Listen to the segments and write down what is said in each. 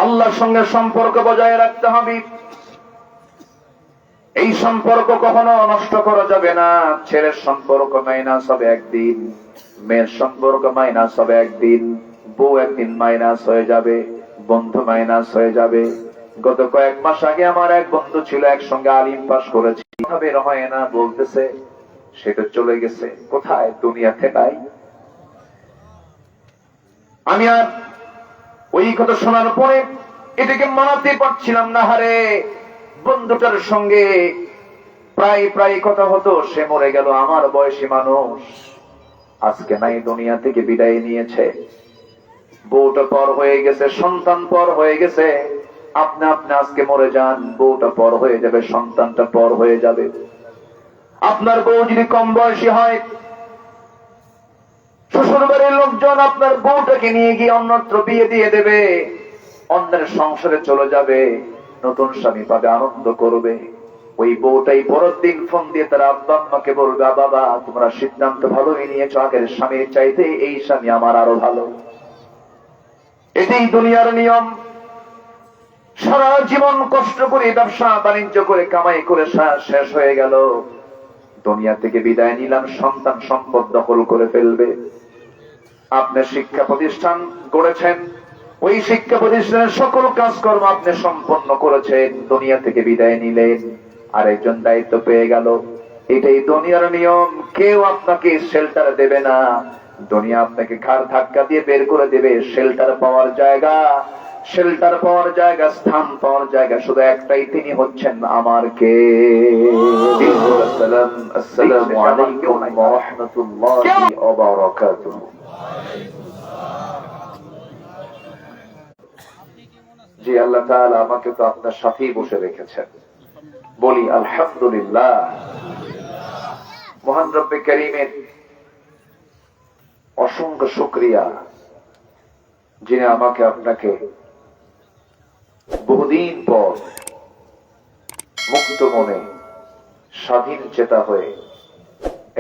আল্লাহর সঙ্গে সম্পর্ক বজায় রাখতে হবে। এই সম্পর্ক কখনো নষ্ট করা যাবে না। ছেলের সম্পর্ক মাইনাস হবে একদিন, মেয়ের সম্পর্ক মাইনাস হবে একদিন, বউ একদিন মাইনাস হয়ে যাবে, বন্ধু মাইনাস হয়ে যাবে। গত কয়েক মাস আগে আমার এক বন্ধু ছিল, একসঙ্গে আলিম পাস করেছি, বের হয় না, বলতেছে সেটা চলে গেছে কোথায়, দুনিয়াতে নাই। আমি আর ওই কথা শোনার পরে এটাকে মানাতে পারছিলাম না। হারে, বন্ধুটার সঙ্গে প্রায় কথা হতো, সে মরে গেল, আমার বয়সী মানুষ, আজকে নাই, দুনিয়া থেকে বিদায় নিয়েছে। বউটা পর হয়ে গেছে, সন্তান পর হয়ে গেছে। আপনি আজকে মরে যান, বউটা পর হয়ে যাবে, সন্তানটা পর হয়ে যাবে। আপনার বউ যদি কম বয়সী হয়, শ্বশুর বাড়ির লোকজন আপনার বউটাকে নিয়ে গিয়ে অন্যত্র বিয়ে দিয়ে দেবে, অন্যের সংসারে চলে যাবে, নতুন স্বামী পাবে, আনন্দ করবে। ওই বউটাই পরের দিন ফোন দিয়ে তার আব্বা আম্মাকে বলবে, বাবা তোমরা সিদ্ধান্ত ভালোই নিয়েছো, আগের স্বামীর চাইতে এই স্বামী আমার আরো ভালো। এটাই দুনিয়ার নিয়ম। সারা জীবন কষ্ট করে ব্যবসা বাণিজ্য করে কামাই করে শেষ হয়ে গেল, দুনিয়া থেকে বিদায় নিলাম, সন্তান সম্পদ দখল করে ফেলবে। আপনি শিক্ষা প্রতিষ্ঠান গড়েছেন, ওই শিক্ষা প্রতিষ্ঠানের সকল কাজকর্ম আপনি সম্পন্ন করেছেন, দুনিয়া থেকে বিদায় নিলেন, আরেকজন দায়িত্ব পেয়ে গেল। এটাই দুনিয়ার নিয়ম। কেউ আপনাকে শেল্টার দেবে না, দুনিয়া আপনাকে ঘাড় ধাক্কা দিয়ে বের করে দেবে। শেল্টার পাওয়ার জায়গা, স্থান পাওয়ার জায়গা শুধু একটাই, তিনি হচ্ছেন আমার কে। আসসালামু আলাইকুম ওয়া রাহমাতুল্লাহি ওয়া বারাকাতুহু। জি, আল্লাহ তাআলা আমাকে তো আপনার সাথেই বসে রেখেছেন, বলি আলহামদুলিল্লাহ। মহান রব্বে কারীমের অসংখ্য শুকরিয়া, যিনি আমাকে আপনাকে বহুদিন পর মুক্ত মনে, স্বাধীন চেতা হয়ে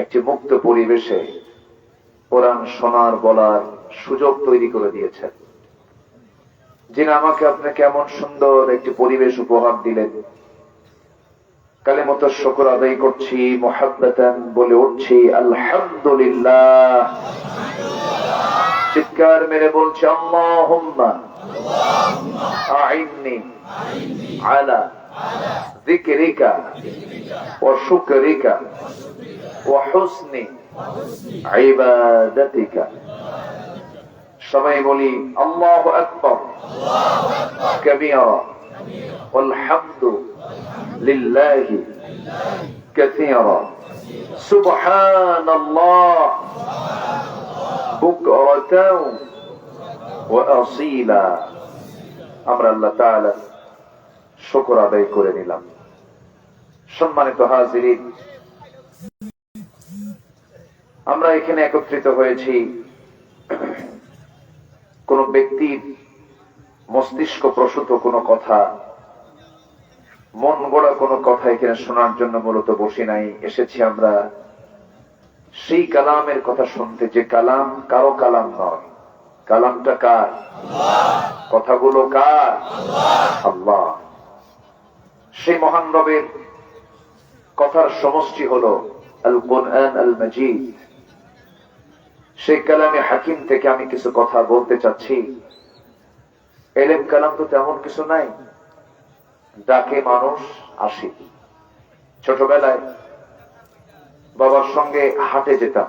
একটি মুক্ত পরিবেশে কোরআন শোনার বলার সুযোগ তৈরি করে দিয়েছেন, যিনি আমাকে আপনাকে এমন সুন্দর একটি পরিবেশ উপহার দিলেন। কালিমাতুশ শুকর আদায় করছি, মুহাব্বাতান বলে উঠছি আলহামদুলিল্লাহ। চিৎকার মেরে বলছি আল্লাহুম্মা আইন্নি আলা যিকরিকা ওয়া শুকরিকা ওয়া হুসনি ইবাদাতিকা। সবাই বলি আল্লাহু আকবার কাবীরা ওয়াল হামদু লিল্লাহি কাসীরা সুবহানাল্লাহ বুকরাতাও ওয়া আসীলা। আমরা আল্লাহ তাআলা শুকর আদায় করে নিলাম। সম্মানিত হাজিরিন, আমরা এখানে একত্রিত হয়েছি কোন ব্যক্তির মস্তিষ্ক প্রসূত কোনো কথা, মন গড়া কোনো কথা এখানে শোনার জন্য মূলত বসি নাই। এসেছি আমরা সেই কালামের কথা শুনতে, যে কালাম কারো কালাম নয়। কালামটা কার? কথাগুলো কার? আল্লাহ। সেই মহান রবের কথার সমষ্টি হলো আল কুরআন আল মাজিদ। সেই কালামে হাকিম থেকে আমি কিছু কথা বলতে চাচ্ছি। এলেম কালাম তো তেমন কিছু নাই, ডাকে মানুষ আসে। ছোটবেলায় বাবার সঙ্গে হাটে যেতাম,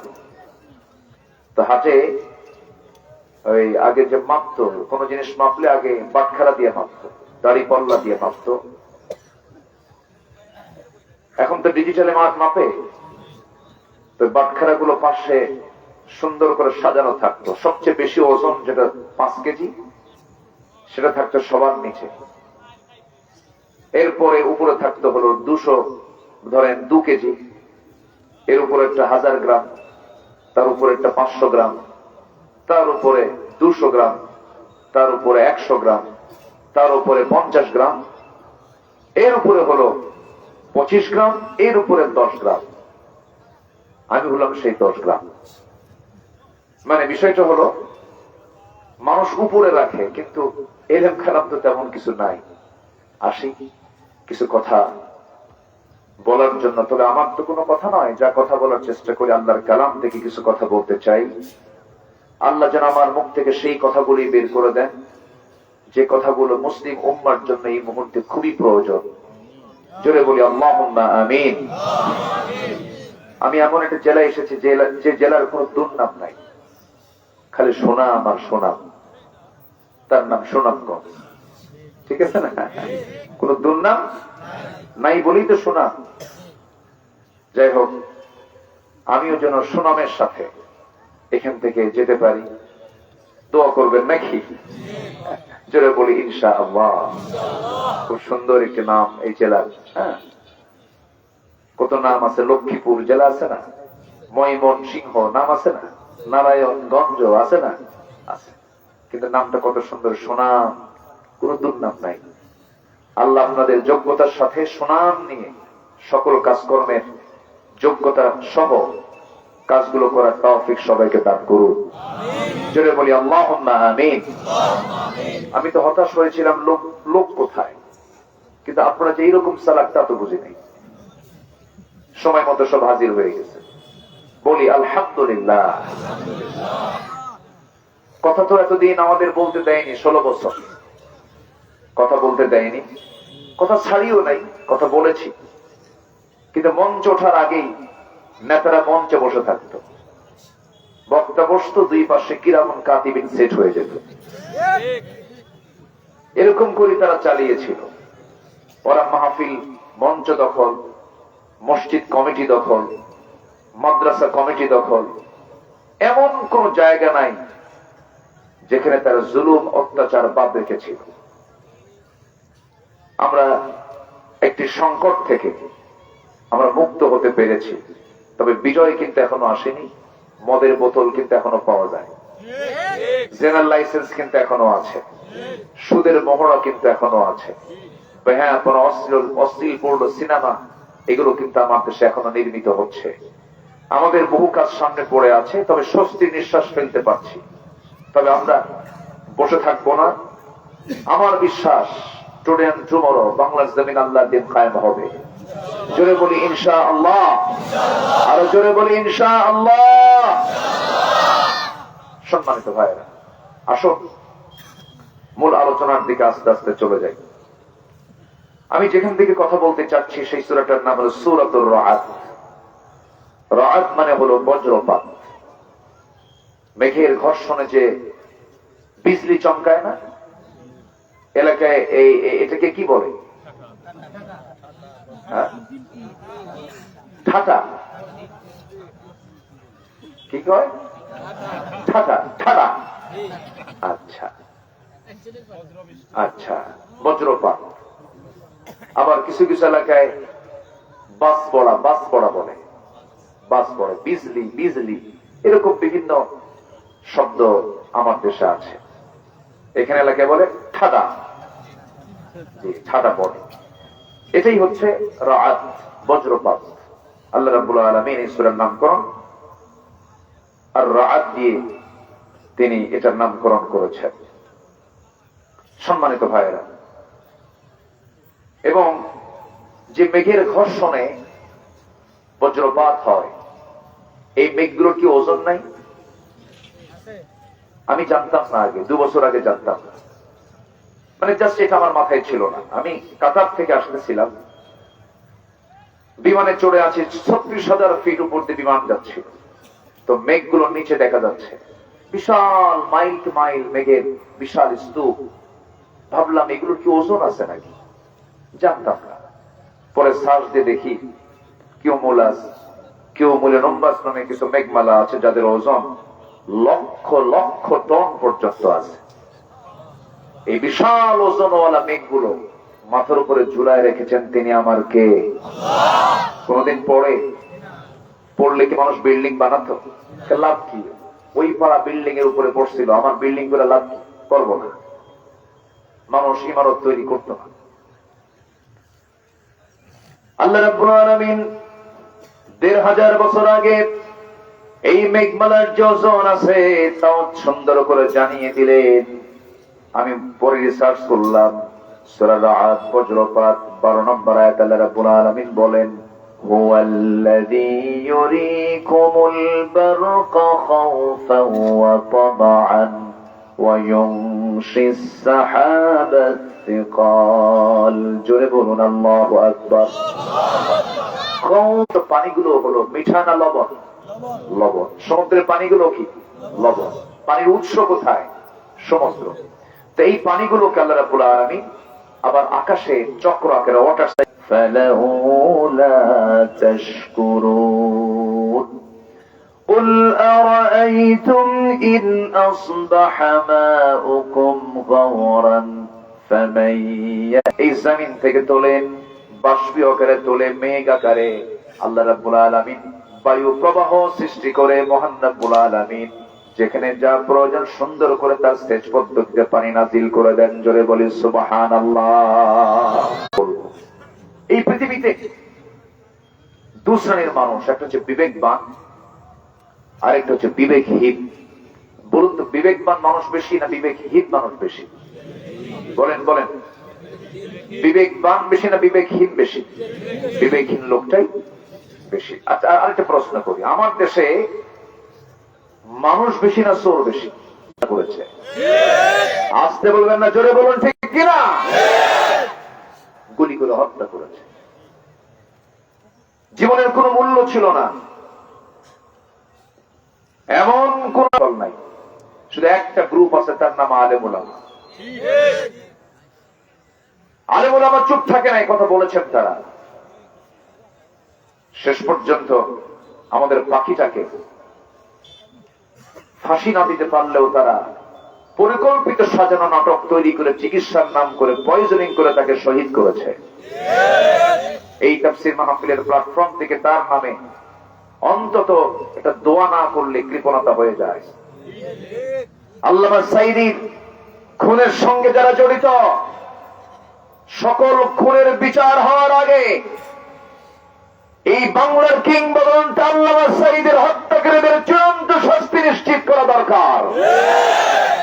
তো হাটে ওই আগে যে মাপতো, কোন জিনিস মাপলে আগে বাটখারা দিয়ে মাপতো, দাড়ি পাল্লা দিয়ে মাপতো। এখন তো ডিজিটালে মাপে, তো বাটখারা গুলো পাশে সুন্দর করে সাজানো থাকতো। সবচেয়ে বেশি ওজন যেটা 5 কেজি, সেটা থাকতো সবার নিচে। এরপরে উপরে থাকতো হলো 200, ধরেন 2 কেজি, এর উপরে একটা 1000 গ্রাম, তার উপরে একটা 500 গ্রাম, তার উপরে 200 গ্রাম, তার উপরে 100 গ্রাম, তার উপরে 50 গ্রাম, এর উপরে হলো 25 গ্রাম, এর উপরে 10 গ্রাম। আমি হলাম সেই 10 গ্রাম। মানে বিষয়টা হলো মানুষ উপরে রাখে, কিন্তু এলেম খারাপ তো তেমন কিছু নাই। আসি কিছু কথা বলার জন্য। তবে আমার তো কোনো কথা নয়, যা কথা বলার চেষ্টা করি আল্লাহর কালাম থেকে কিছু কথা বলতে চাই। আল্লাহ যেন আমার মুখ থেকে সেই কথাগুলি বের করে দেন যে কথাগুলো মুসলিম উম্মার জন্য এই মুহূর্তে খুবই প্রয়োজন। জোরে বলি আল্লাহুম্মা আমিন। আমি এমন একটা জেলায় এসেছি যে জেলার কোনো দুর্নাম নাই, খালি সুনাম আর সুনাম। তার নাম সুনামগঞ্জ। ঠিক আছে না? কোন দুর্নাম নাই বলেই তো সুনাম। যাই হোক, আমিও যেন সুনামের সাথে এখান থেকে যেতে পারি, দোয়া করবেন নাকি? জোরে বলি ইনশাআল্লাহ। খুব সুন্দর একটি নাম এই জেলার। হ্যাঁ, কত নাম আছে। লক্ষ্মীপুর জেলা আছে না, ময়মনসিংহ নাম আছে না, নারায়ণগঞ্জ আছে না, আছে। কিন্তু নামটা কত সুন্দর, সুনাম, কোন দুর্নাম নাই। আল্লাহ আপনাদের যোগ্যতার সাথে সুনাম নিয়ে সকল কাজকর্মের যোগ্যতা সহ কাজগুলো করার তৌফিক সবাইকে দান করুন। জোরে বলি আল্লাহুম্মা আমিন। আমি তো হতাশ হয়েছিলাম, লোক কোথায়, কিন্তু আপনারা যে এইরকম সালাত তা তো বুঝি নাই। সময় মতো সব হাজির হয়ে গেছে। বলি আলহামদুলিল্লাহ। কথা তো এতদিন আমাদের বলতে দেয়নি, 16 বছর কথা বলতে দেয়নি, কথা ছাড়িও নাই, কথা বলেছি। কিন্তু মঞ্চ ওঠার আগেই নেতারা মঞ্চে বসে থাকতো, বক্তা বসতো, দুই পাশে কিরামন কাতিবিন সেট হয়ে যেত। এরকম করে তারা চালিয়েছিল। ওরা মাহফিল, মঞ্চ দখল, মসজিদ কমিটি দখল, মাদ্রাসা কমিটি দখল, এমন কোন জায়গা নাই যেখানে তারা জুলুম অত্যাচার বাদ রেখেছিল। আমরা একটি সংকট থেকে আমরা মুক্ত হতে পেরেছি, তবে বিজয় কিন্তু এখনো আসেনি। মদের বোতল কিন্তু এখনো পাওয়া যায়, জেনারেল লাইসেন্স কিন্তু এখনো আছে, সুদের মহড়া কিন্তু এখনো আছে, হ্যাঁ, কোন অশ্লীলপূর্ণ সিনেমা এগুলো কিন্তু আমার দেশে এখনো নির্মিত হচ্ছে। আমাদের বহু কাজ সামনে পড়ে আছে, তবে স্বস্তির নিঃশ্বাস ফেলতে পারছি। তবে আমরা বসে থাকবো না। আমার বিশ্বাস টুডে এন্ড টুমরো বাংলার জমিন আল্লাহর দিন কায়েম হবে। জোরে বলি ইনশাআল্লাহ। আরো জোরে বলি ইনশাআল্লাহ। সম্মানিত ভাইরা, আসুন মূল আলোচনার দিকে আস্তে আস্তে চলে যাই। আমি যেখান থেকে কথা বলতে চাচ্ছি সেই সূরাটার নাম হলো সূরাতুর রাআদ। রাআদ মানে হলো বজ্রপাত। মেঘের ঘর্ষণে যে বিজলি চমকায় না, এলাকায় এটাকে কি বলে? ঠাটা। কি কয়? ঠাটা। ঠাটা। আচ্ছা আচ্ছা, বজ্রপাত। আবার কিছু কিছু এলাকায় বাস পড়া বলে, বাস পড়ে, বিজলি বিজলি, এরকম বিভিন্ন শব্দ আমার দেশে আছে। এখানে এলাকায় বলে ঠাডা। ঠাডা পড়ে, এটাই হচ্ছে রাআদ, বজ্রপাত। আল্লাহ রাব্বুল আলামিন এই সূরার নামকরণ আর রাআদ দিয়ে তিনি এটার নামকরণ করেছেন। সম্মানিত ভাইয়েরা, এবং যে মেঘের ঘর্ষণে বজ্রপাত হয়, এই মেঘগুলোর কি ওজন নাই? আমি জানতাম না আগে, 2 বছর আগে জানতাম না, মানে জাস্ট এটা আমার মাথায় ছিল না। আমি কাতার থেকে আসতেছিলাম, বিমানে চড়ে আছি, 36,000 ফিট উপর দিয়ে বিমান যাচ্ছিল। তো মেঘগুলোর নিচে দেখা যাচ্ছে বিশাল মাইল মাইল মেঘের বিশাল স্তূপ। ভাবলাম এগুলোর কি ওজন আছে নাকি, জানতাম না। পরে সার্চ দিয়ে দেখি কিউমুলাস নামে কিছু মেঘমালা আছে যাদের ওজন লক্ষ লক্ষ টন পর্যন্ত আছে। এই বিশাল ওজনওয়ালা মেঘগুলো মাথার উপরে ঝুলায় রেখেছেন তিনি আমার কে? কোনদিন পড়লে কি মানুষ বিল্ডিং বানাতো? লাভ কি? ওই পাড়া বিল্ডিং এর উপরে পড়ছিল, আমার বিল্ডিং করে লাভ করবো না। মানুষ ইমারত তৈরি করতো না। আল্লাহ রাব্বুল আলামিন 1500 বছর আগে এই মেঘমালার যে ওজন আছে তাও সুন্দর করে জানিয়ে দিলেন। আমি পরে রিসার্চ করলাম, সূরা রা'দ বজ্রপাত 12 নম্বর আয়াত আল্লাহ রাব্বুল আলামিন বলেন, হুয়াল্লাযী ইউরীকুমুল বারকা খাওফান ওয়া তামআন ওয়া ইউনশিস সাহাবাস সিকাল। জোরে বলুন আল্লাহু আকবার। পানিগুলো হলো মিঠা না লবণ? লবণ। সমুদ্রের পানিগুলো কি? লবণ। পানির উৎস কোথায়? সমুদ্র। তো এই পানিগুলোকে আল্লাহ রাব্বুল আলামিন আবার আকাশে চক্র আকারে ওয়াটার ফালাহু লা তাশকুরুন قل أرأيتم إن أصبح ماؤكم غورا فمن এই জমিন থেকে তোলেন, বাষ্পীয় আকারে তোলে, মেঘ আকারে আল্লাহ রাব্বুল আলামিন বায়ু প্রবাহ সৃষ্টি করে। মহান রাব্বুল আলামিন যেখানে যা প্রয়োজন সুন্দর করে তার সেচ পদ্ধতিতে পানি নাজিল করে দেন। জোরে বলি সুবহানাল্লাহ। এই পৃথিবীতে দু শ্রেণীর মানুষ, একটা হচ্ছে বিবেকবান, আরেকটা হচ্ছে বিবেকহীন। বলুন তো, বিবেকবান মানুষ বেশি না বিবেকহীন মানুষ বেশি? বলেন বলেন, বিবেকবান বেশি না বিবেকহীন বেশি? বিবেকহীন লোকটাই বেশি। আচ্ছা, আরেকটা প্রশ্ন করি, আমার দেশে মানুষ বেশি না চোর বেশি? করেছে, আসতে বলবেন না, জোরে বলুন ঠিক কিনা? গুলি করে হত্যা করেছে। জীবনের কোনো মূল্য ছিল না, এমন কোন দল নাই। শুধু একটা গ্রুপ আছে, তার নাম আলেম উলামা। আলেম উলামা চুপ থাকে নাই, কথা বলেছেন তারা। শেষ পর্যন্ত আমাদের পাখিটাকে ফাঁসি না দিতে পারলেও তারা পরিকল্পিত সাজানো নাটক তৈরি করে চিকিৎসার নাম করে পয়জনিং করে তাকে শহীদ করেছে। এই তাফসীর মাহফিলের প্ল্যাটফর্ম থেকে তার নামে অন্তত একটা দোয়া না করলে কৃপণতা হয়ে যায়। আল্লামা সাঈদীর খুনের সঙ্গে যারা জড়িত, সকল খুনের বিচার হওয়ার আগে এই বাংলার কিংবদন্তি আল্লামা সাঈদীর হত্যাকারীদের চূড়ান্ত শাস্তি নিশ্চিত করা দরকার।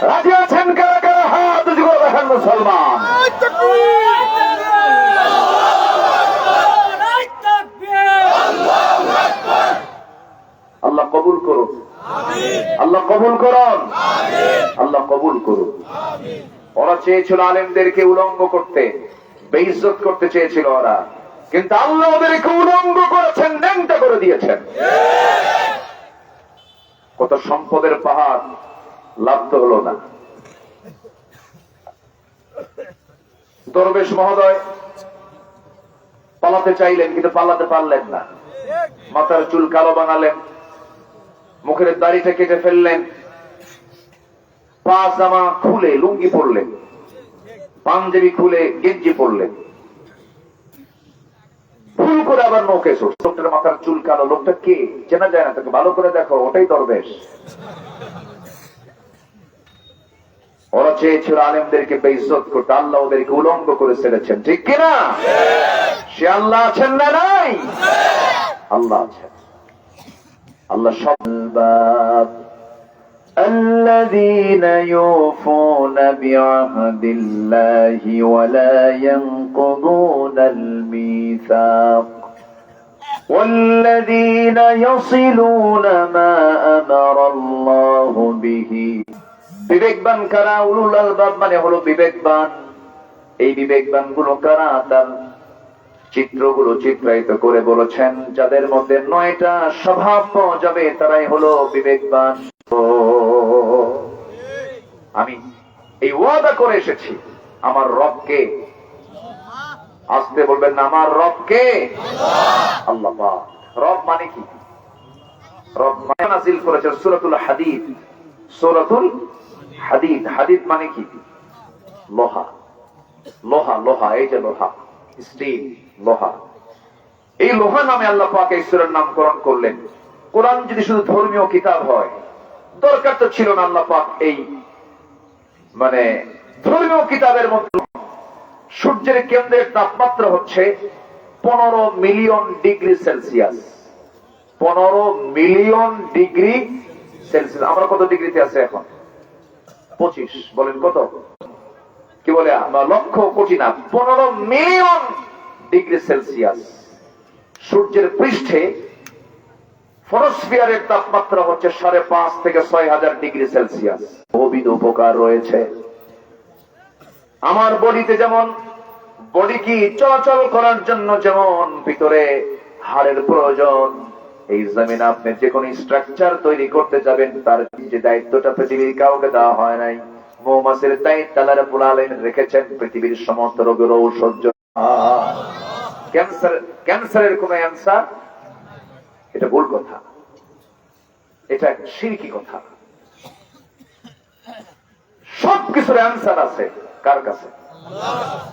রাজি আছেন কারা কারা? হাত উঁচু করে দেখেন মুসলমান। আল্লাহ কবুল করুন, আল্লাহ কবুল করুন, আল্লাহ কবুল করুন। ওরা চেয়েছিল আলেমদেরকে উলঙ্গ করতে, বেইজ্জত করতে চেয়েছিল ওরা, কিন্তু আল্লাহ ওদেরকে উলঙ্গ করেছেন, ন্যাংটা করে দিয়েছেন। কত সম্পদের পাহাড়, লাভ তো হলো না। দরবেশ মহোদয় পালাতে চাইলেন, কিন্তু পালাতে পারলেন না। মাথার চুল কালো বানালেন, মুখের দাড়িটা কেটে ফেললেন, পা জামা খুলে লুঙ্গি পরলেন, পাঞ্জাবি খুলে গেঞ্জি পরলেন, ভুল করে আবার নৌকে চড়ছে। লোকটার মাথার চুল কালো, লোকটা কে চেনা যায় না, তাকে ভালো করে দেখো, ওটাই দরবেশ। ওরা চেয়েছিল আলেমদেরকে বেইজ্জত করতে, আল্লাহ ওদেরকে উলঙ্গ করে ছেড়েছেন, ঠিক কিনা? সে আল্লাহ আছেন না নাই? আল্লাহ আছেন। আল্লাহ সব الذين يوفون بعهد الله ولا ينقضون الميثاق والذين يصلون ما أمر الله به। বিবেকবান কারা? উলুল আলবাব মানে হলো বিবেকবান। এই বিবেকবান গুলো কারা? তার চিত্রগুলো চিত্রায়িত করে বলেছেন, যাদের মধ্যে 9টা স্বভাব পাওয়া যাবে তারাই হলো বিবেকবান। আমি এই ওয়াদা করে এসেছি, আমার রবকে, আসতে বলবেন না, আমার রবকে, আল্লাহ পাক। রব মানে কি? রব মানে নাযিল করেছেন সূরাতুল হাদীদ। সূরাতুল হাদীদ, হাদীদ মানে কি? লোহা। লোহা, লোহা, এই যে লোহা, স্টিল, লোহা। এই লোহা নামে আল্লাহ পাক এই সূরার নামকরণ করলেন। কোরআন যদি শুধু ধর্মীয় কিতাব হয়, দরকার তো ছিল না আল্লাহ পাক এই মানে ধর্মীয় কিতাবের মধ্যে। সূর্যের কেন্দ্রের তাপমাত্রা হচ্ছে 15 million degree Celsius. 15 million degree Celsius. আমরা কত ডিগ্রিতে আছে এখন? 25। বলেন কত? কি বলে? আমরা লক্ষ কোটি না, 15 মিলিয়ন ডিগ্রি সেলসিয়াস। সূর্যের পৃষ্ঠে ফটোস্ফিয়ারের তাপমাত্রা হচ্ছে 5.5 থেকে 6,000 ডিগ্রি সেলসিয়াস। বহুবিধ উপকার রয়েছে আমার বডিতে। যেমন বডি কি চলাচল করার জন্য যেমন ভিতরে হাড়ের প্রয়োজন, এই জমিনে আপনি যে কোনো স্ট্রাকচার তৈরি করতে যাবেন, তার যে দায়িত্বটা পৃথিবীর কাউকে দেওয়া হয় নাই, মৌমাছির দায়িত্ব আল্লাহ রাব্বুল আলামিন রেখেছেন পৃথিবীর সমস্ত রোগের ঔষধ। ক্যান্সারের কোন অ্যান্সার? এটা ভুল কথা, এটা শিরকি কথা। সবকিছুর অ্যান্সার আছে কার কাছে?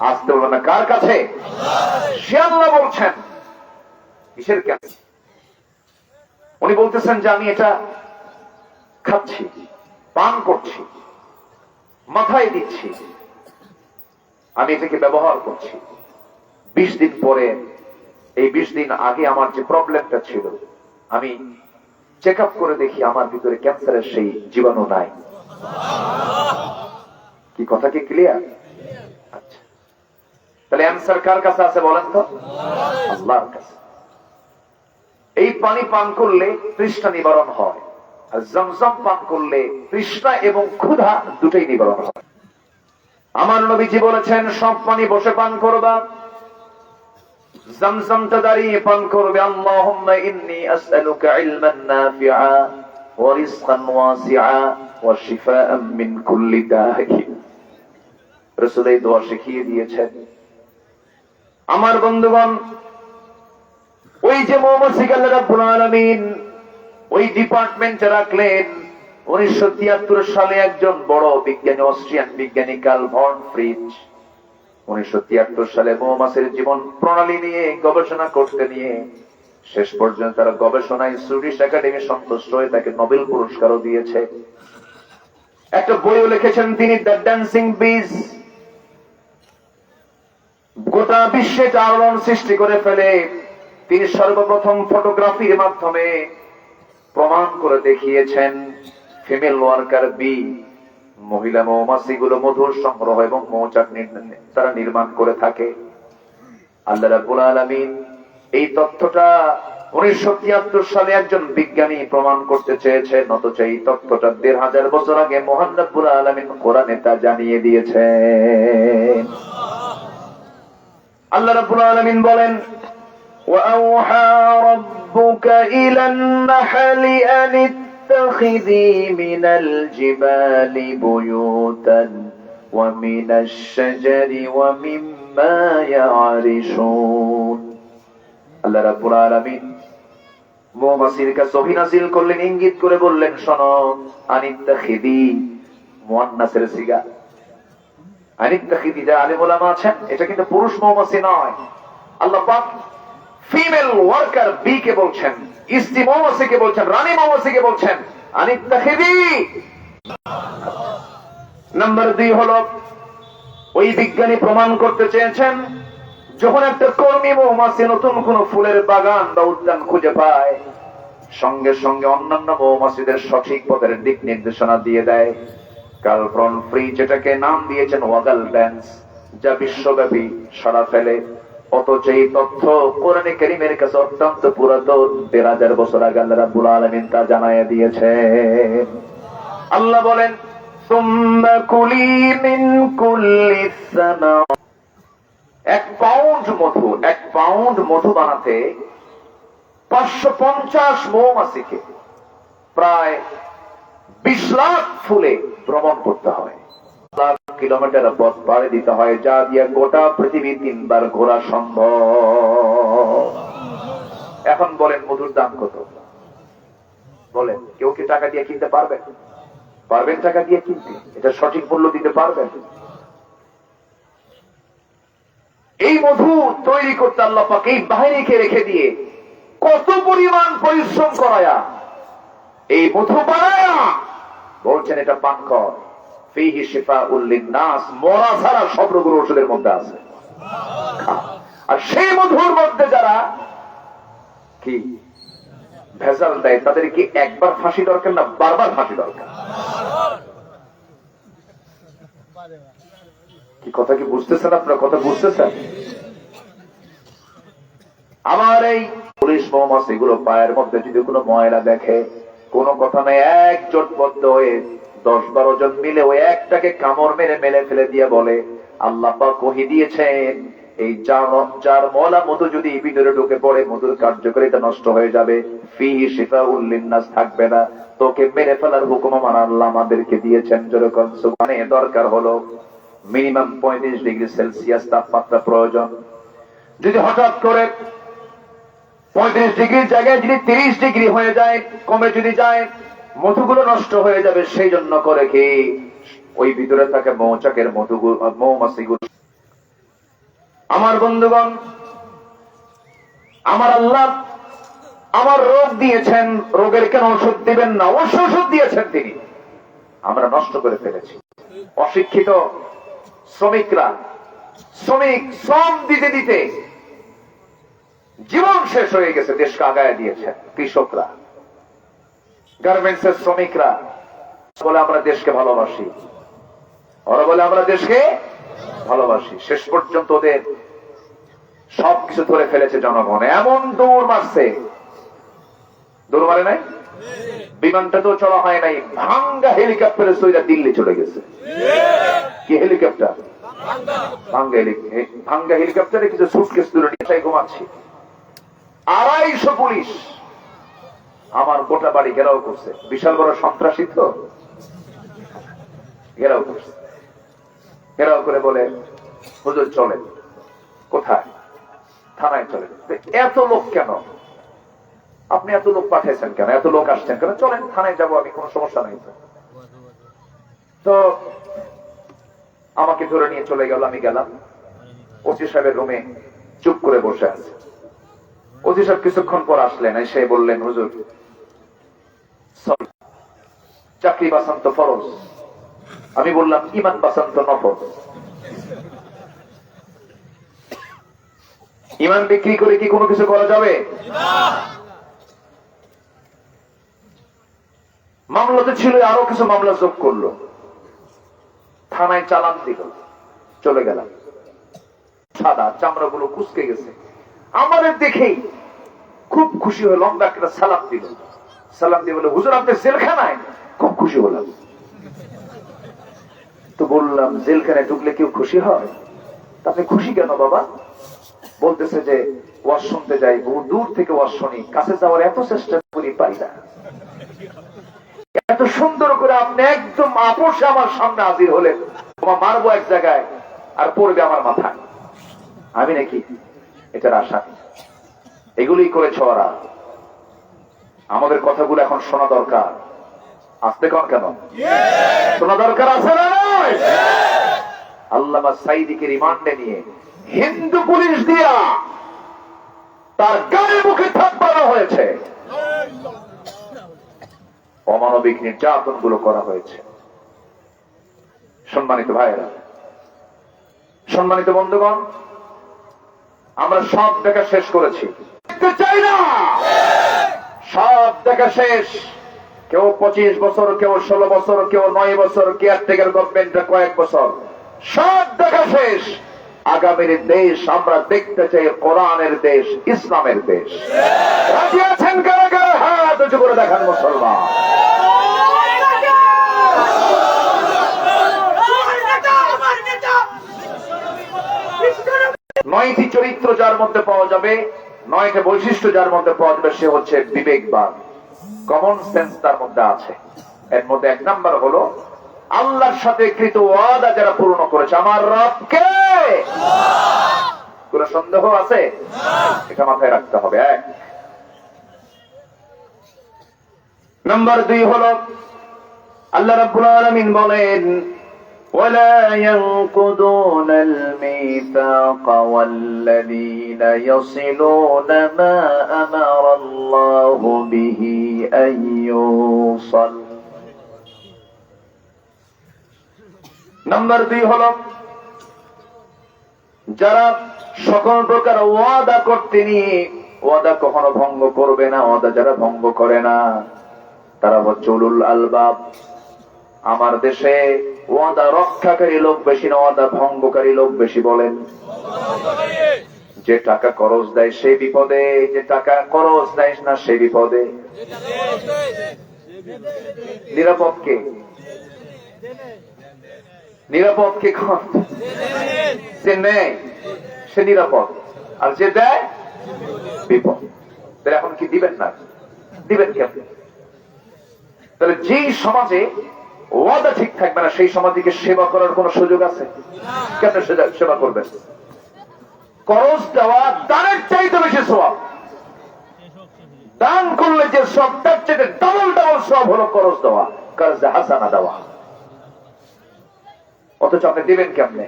আসতে বলবেন না, কার কাছে? সে আল্লাহ বলছেন। কিসের ক্যান্সার? উনি বলতেছেন যে আমি এটা খাচ্ছি, পান করছি, মাথায় দিচ্ছি, আমি এটাকে ব্যবহার করছি, 20 দিন পরে, এই 20 দিন আগে আমার যে প্রবলেমটা ছিল, আমি চেক আপ করে দেখি আমার ভিতরে ক্যান্সারের সেই জীবাণু নাই। কি কথা কি ক্লিয়ার? আচ্ছা, তাহলে অ্যান্সার কার কাছে আছে বলেন তো? আল্লাহর কাছে। এই পানি পান করলে তৃষ্ণা নিবারণ হয়, আর জমজম পান করলে তৃষ্ণা এবং ক্ষুধা দুটোই নিবারণ হয়। আমার নবীজি বলেছেন সব পানি বসে পান করবা, জমজমটা দাঁড়িয়ে পান করবে। আল্লাহুম্মা ইন্নী আসআলুকা ইলমান নাফিআ ওয়া রিজকান ওয়াসিআ ওয়া শিফাআন মিন কুল্লি দাহি। রাসূল এই দোয়া শিখিয়ে দিয়েছেন। আমার বন্ধুগণ, ওই যে মৌমাছি আল্লাহ রাব্বুল আলামিন ওই ডিপার্টমেন্টে রাখলেন, 1973 সালে একজন বড় বিজ্ঞানী, অস্ট্রিয়ান বিজ্ঞানী কার্ল ভন ফ্রিজ 1973 সালে মৌমাছির জীবন প্রণালী নিয়ে গবেষণা করতে নিয়ে শেষ পর্যন্ত তার গবেষণায় সুইডিশ একাডেমি সন্তুষ্ট হয়ে তাকে নোবেল পুরস্কারও দিয়েছে। একটা বইও লিখেছেন তিনি, দ্য ড্যান্সিং বিজ। গোটা বিশ্বে আলোড়ন সৃষ্টি করে ফেলে। তিনি সর্বপ্রথম ফটোগ্রাফির মাধ্যমে প্রমাণ করে দেখিয়েছেন ফিমেল ওয়ার্কার বি, মহিলা মৌমাছিগুলো মধুর সংগ্রহ এবং মৌচাক তারা নির্মাণ করে থাকে। আল্লাহ রাব্বুল আলামিন এই তথ্যটা 1973 সালে একজন বিজ্ঞানী প্রমাণ করতে চেয়েছেন, অথচ এই তথ্যটা 1500 বছর আগে মহান রাব্বুল আলামিন কোরআনে তা জানিয়ে দিয়েছেন। আল্লাহ রাব্বুল আলামিন বলেন, وَأَوْحَى رَبُّكَ إِلَى النَّحْلِ أَنِ اتَّخِذِي مِنَ الْجِبَالِ بُيُوتًا وَمِنَ الشَّجَرِ وَمِمَّا يَعْرِشُونَ। আল্লাহ রাব্বুল আলামিন মৌমাছির কাছে ওহী নাযিল করলেন, ইঙ্গিত করে বললেন, শোনো, আনিত্তাখিদি মুয়ান্নাসের সিগা। আনিত্তাখিদি যা আলেম ওলামা আছেন, এটা কিন্তু পুরুষ মৌমাছি নয়। আল্লাহ পাক ফিমেল ওয়ার্কার বি কে বলছেন, স্ত্রী মৌমাছিকে বলছেন, রানী মৌমাছিকে বলছেন আনিত্তাখিদি। নাম্বার 2 হলো, ওই বিজ্ঞানী প্রমাণ করতে চেয়েছেন যখন একটা কর্মী মৌমাছি নতুন কোন ফুলের বাগান বা উদ্যান খুঁজে পায়, সঙ্গে সঙ্গে অন্যান্য মৌমাছিদের সঠিক পথের দিক নির্দেশনা দিয়ে দেয়। কার্ল ভন ফ্রিজ এটাকে নাম দিয়েছেন ওয়াগাল ড্যান্স, যা বিশ্বব্যাপী সাড়া ফেলে। অথচ এই তথ্য কোরআনে কারীমের কাছে অত্যন্ত পুরাতন, 13,000 বছর আগে আল্লাহ রাব্বুল আলামিন তা জানায়া দিয়েছেন। আল্লাহ বলেন, সুম্মা কুলি মিন কুল্লি সানা। 1 পাউন্ড মধু বানাতে 550 মৌমাছিকে প্রায় 20 লাখ ফুলে ভ্রমণ করতে হয়, লাখ কিলোমিটার পথ পাড়ি দিতে হয়, যা দিয়ে গোটা পৃথিবী 3 বার ঘোরা সম্ভব। এখন বলেন মধুর দাম কত? বলেন, কেউ কি টাকা দিয়ে কিনতে পারবেন? পারবেন টাকা দিয়ে কিনতে? এটা সঠিক মূল্য দিতে পারবেন? এই মধু তৈরি করতে আল্লাহ পাক এই বাহিনীকে রেখে দিয়ে কত পরিমাণ পরিশ্রম করায়া এই মধু বানায়া বলছেন এটা পান কর, ফিহি শিফাউল লিন্নাস, মরা ছাড়া সব রোগের ওষুধের মধ্যে আছে। আর সেই মধুর মধ্যে যারা কি ভেজাল দেয় তাদের কি একবার ফাঁসি দরকার না বারবার ফাঁসি দরকার? কি কথা কি বুঝতেছেন আপনারা? কথা বুঝতেছেন? আমার এই পুলিশ মৌমাছি গুলো পায়ের মধ্যে যদি কোনো ময়লা দেখে, কোনো কথা নেই, একজোটবদ্ধ হয়ে 10-12 জন মিলে ওই একটাকে কামড় মেরে মেলে ফেলে দিয়ে বলে, আল্লাহ পাক ওহী দিয়েছেন এই যার ময়লা মধু যদি ভিতরে ঢুকে পড়ে মধুর কার্যকারিতা নষ্ট হয়ে যাবে, ফিহি শিফাউল লিন্নাস, থাকবে না, তোকে মেরে ফেলার হুকুম আমার আল্লাহ আমাদেরকে দিয়েছেন। যেরকম সুবহানে দরকার হলো মিনিমাম 35 ডিগ্রি সেলসিয়াস তাপমাত্রা প্রয়োজন। যদি হঠাৎ করে 35 ডিগ্রির জায়গায় যদি 30 ডিগ্রি হয়ে যায়, কমে যদি যায়, মধুগুলো নষ্ট হয়ে যাবে। সেই জন্য করে কি ওই ভিতরে থাকে মৌচাকের মৌমাছিগুলো। আমার বন্ধুগণ, আমার আল্লাহ আমার রোগ দিয়েছেন, রোগের কেন ওষুধ দিবেন না? অবশ্যই ওষুধ দিয়েছেন তিনি, আমরা নষ্ট করে ফেলেছি। অশিক্ষিত শ্রমিকরা শ্রম দিতে দিতে জীবন শেষ হয়ে গেছে, দেশকে আগায় দিয়েছেন। কৃষকরা, গার্মেন্টস এর শ্রমিকরা বলে আমরা দেশকে ভালোবাসি, ওরা বলে আমরা দেশকে ভালোবাসি। শেষ পর্যন্ত ওদের সবকিছু ধরে ফেলেছে জনগণ। এমন দৌড় মারছে, দৌড় মারে নাই, বিমানটা তো চলা হয় নাই, ভাঙ্গা হেলিকপ্টারে সইরা দিল্লি চলে গেছে। কি হেলিকপ্টার? ভাঙ্গা হেলিকপ্টারে কিছু সুটকেস তুলে নিয়ে ঘুমাচ্ছি। 250 পুলিশ আমার গোটা বাড়ি ঘেরাও করছে। বিশাল বড় সন্ত্রাসী তো, ঘেরাও করছে। ঘেরাও করে বলে, হুজুর চলেন। কোথায়? থানায় চলেন। এত লোক কেন? আপনি এত লোক পাঠিয়েছেন কেন? এত লোক আসছেন কেন? চলেন থানায় যাবো, আমি, কোনো সমস্যা নাই। তো আমাকে ধরে নিয়ে চলে গেল। আমি গেলাম, ওসি সাহেবের রুমে চুপ করে বসে আছে। ওসি সাহেব কিছুক্ষণ পর আসলেন, এসে বললেন, হুজুর চাকরি বাঁচান তো ফরজ। আমি বললাম, ইমান বাঁচান তো নফল। ইমান বিক্রি করে কি কোনো কিছু করা যাবে? মামলাতে ছিল, আরো কিছু মামলা যোগ করলো, থানায় চালান দিল। চলে গেলাম, সাদা চামড়াগুলো কুচকে গেছে। আমাদের দেখেই খুব খুশি হয়ে লম্বা একটা সালাম দিল। সালাম দিয়ে বলে, হুজুর আপনি জেলখানায়? খুব খুশি হলাম। তো বললাম, জেলখানায় ঢুকলে কেউ খুশি হয়? আপনি খুশি কেন বাবা? বলতেছে যে ওয়াজ শুনতে যাই, বহু দূর থেকে ওয়াজ শুনি, কাছে যাওয়ার এত চেষ্টা করি, পাই না। এত সুন্দর করে আপনি একদম আপোষে আমার সামনে হাজির হলেন, মারবো এক জায়গায় আর পড়বে আমার মাথায়, আমি নাকি এটার আশা? এগুলি করেছে ওরা। আমাদের কথাগুলো এখন শোনা দরকার। আসতে কন কেন? শোনা দরকার আছে না? আল্লামা সাইদিকে রিমান্ডে নিয়ে হিন্দু পুলিশ দিয়া তার গায়ে মুখে থাপ্পানো হয়েছে, অমানবিক নির্যাতন গুলো করা হয়েছে। সম্মানিত ভাইয়েরা, সম্মানিত বন্ধুগণ, আমরা সব দেখা শেষ করেছি, দেখতে চাই না। সব দেখা শেষ। কেউ 25 বছর, কেউ 16 বছর, কেউ 9 বছর, কেয়ারটেকার গভর্নমেন্টের কয়েক বছর, সব দেখা শেষ। আগামীর দেশ আমরা দেখতে চাই কোরআনের দেশ, ইসলামের দেশ। রাজি আছেন কারা কারা? হাত উঁচু করে দেখান মুসলমান। নয়টি চরিত্র যার মধ্যে পাওয়া যাবে, 9টা বৈশিষ্ট্য যার মধ্যে পাওয়া যাবে, সে হচ্ছে বিবেকবান। কমন সেন্স তার মধ্যে আছে। এর মধ্যে 1 নাম্বার হলো আল্লাহর সাথে কৃত ওয়াদা যারা পূর্ণ করেছে। আমার রবকে কোন সন্দেহ আছে? এটা মাথায় রাখতে হবে। 1 নাম্বার 2 হলো আল্লাহ রাব্বুল আলামিন বলেন, ولا ينقضون الميثاق والذين يصلون ما أمر الله به أن يوصل। নাম্বার 2 হলো যারা সকল প্রকার ওয়াদা করতে নিয়ে ওয়াদা কখনো ভঙ্গ করবে না। ওয়াদা যারা ভঙ্গ করে না তারা হচ্ছে উলুল আলবাব। আমার দেশে ওয়াদা রক্ষাকারী লোক বেশি না ওয়াদা ভঙ্গকারী লোক বেশি? বলেন। যে টাকা করজ দেয় সে বিপদে, যে টাকা করজ দেয় না সে বিপদে। নিরাপদ কে? নিরাপদ কে? যে নেয় সে নিরাপদ, আর যে দেয় বিপদ। তাহলে এখন কি দিবেন না? দিবেন কেন? তাহলে যেই সমাজে ওয়াদা ঠিক থাকবে না সেই সমাজকে সেবা করার কোন সুযোগ আছে? কেন সেবা করবেন? করজ দেওয়া দানের চাইতে বেশি সওয়াব। দান করলে যে সব তার চাইতে ডাবল ডাবল সওয়াব হলো করজ দেওয়া, করজ হাসানা দেওয়া। অথচ আপনি দিবেন কেমনে?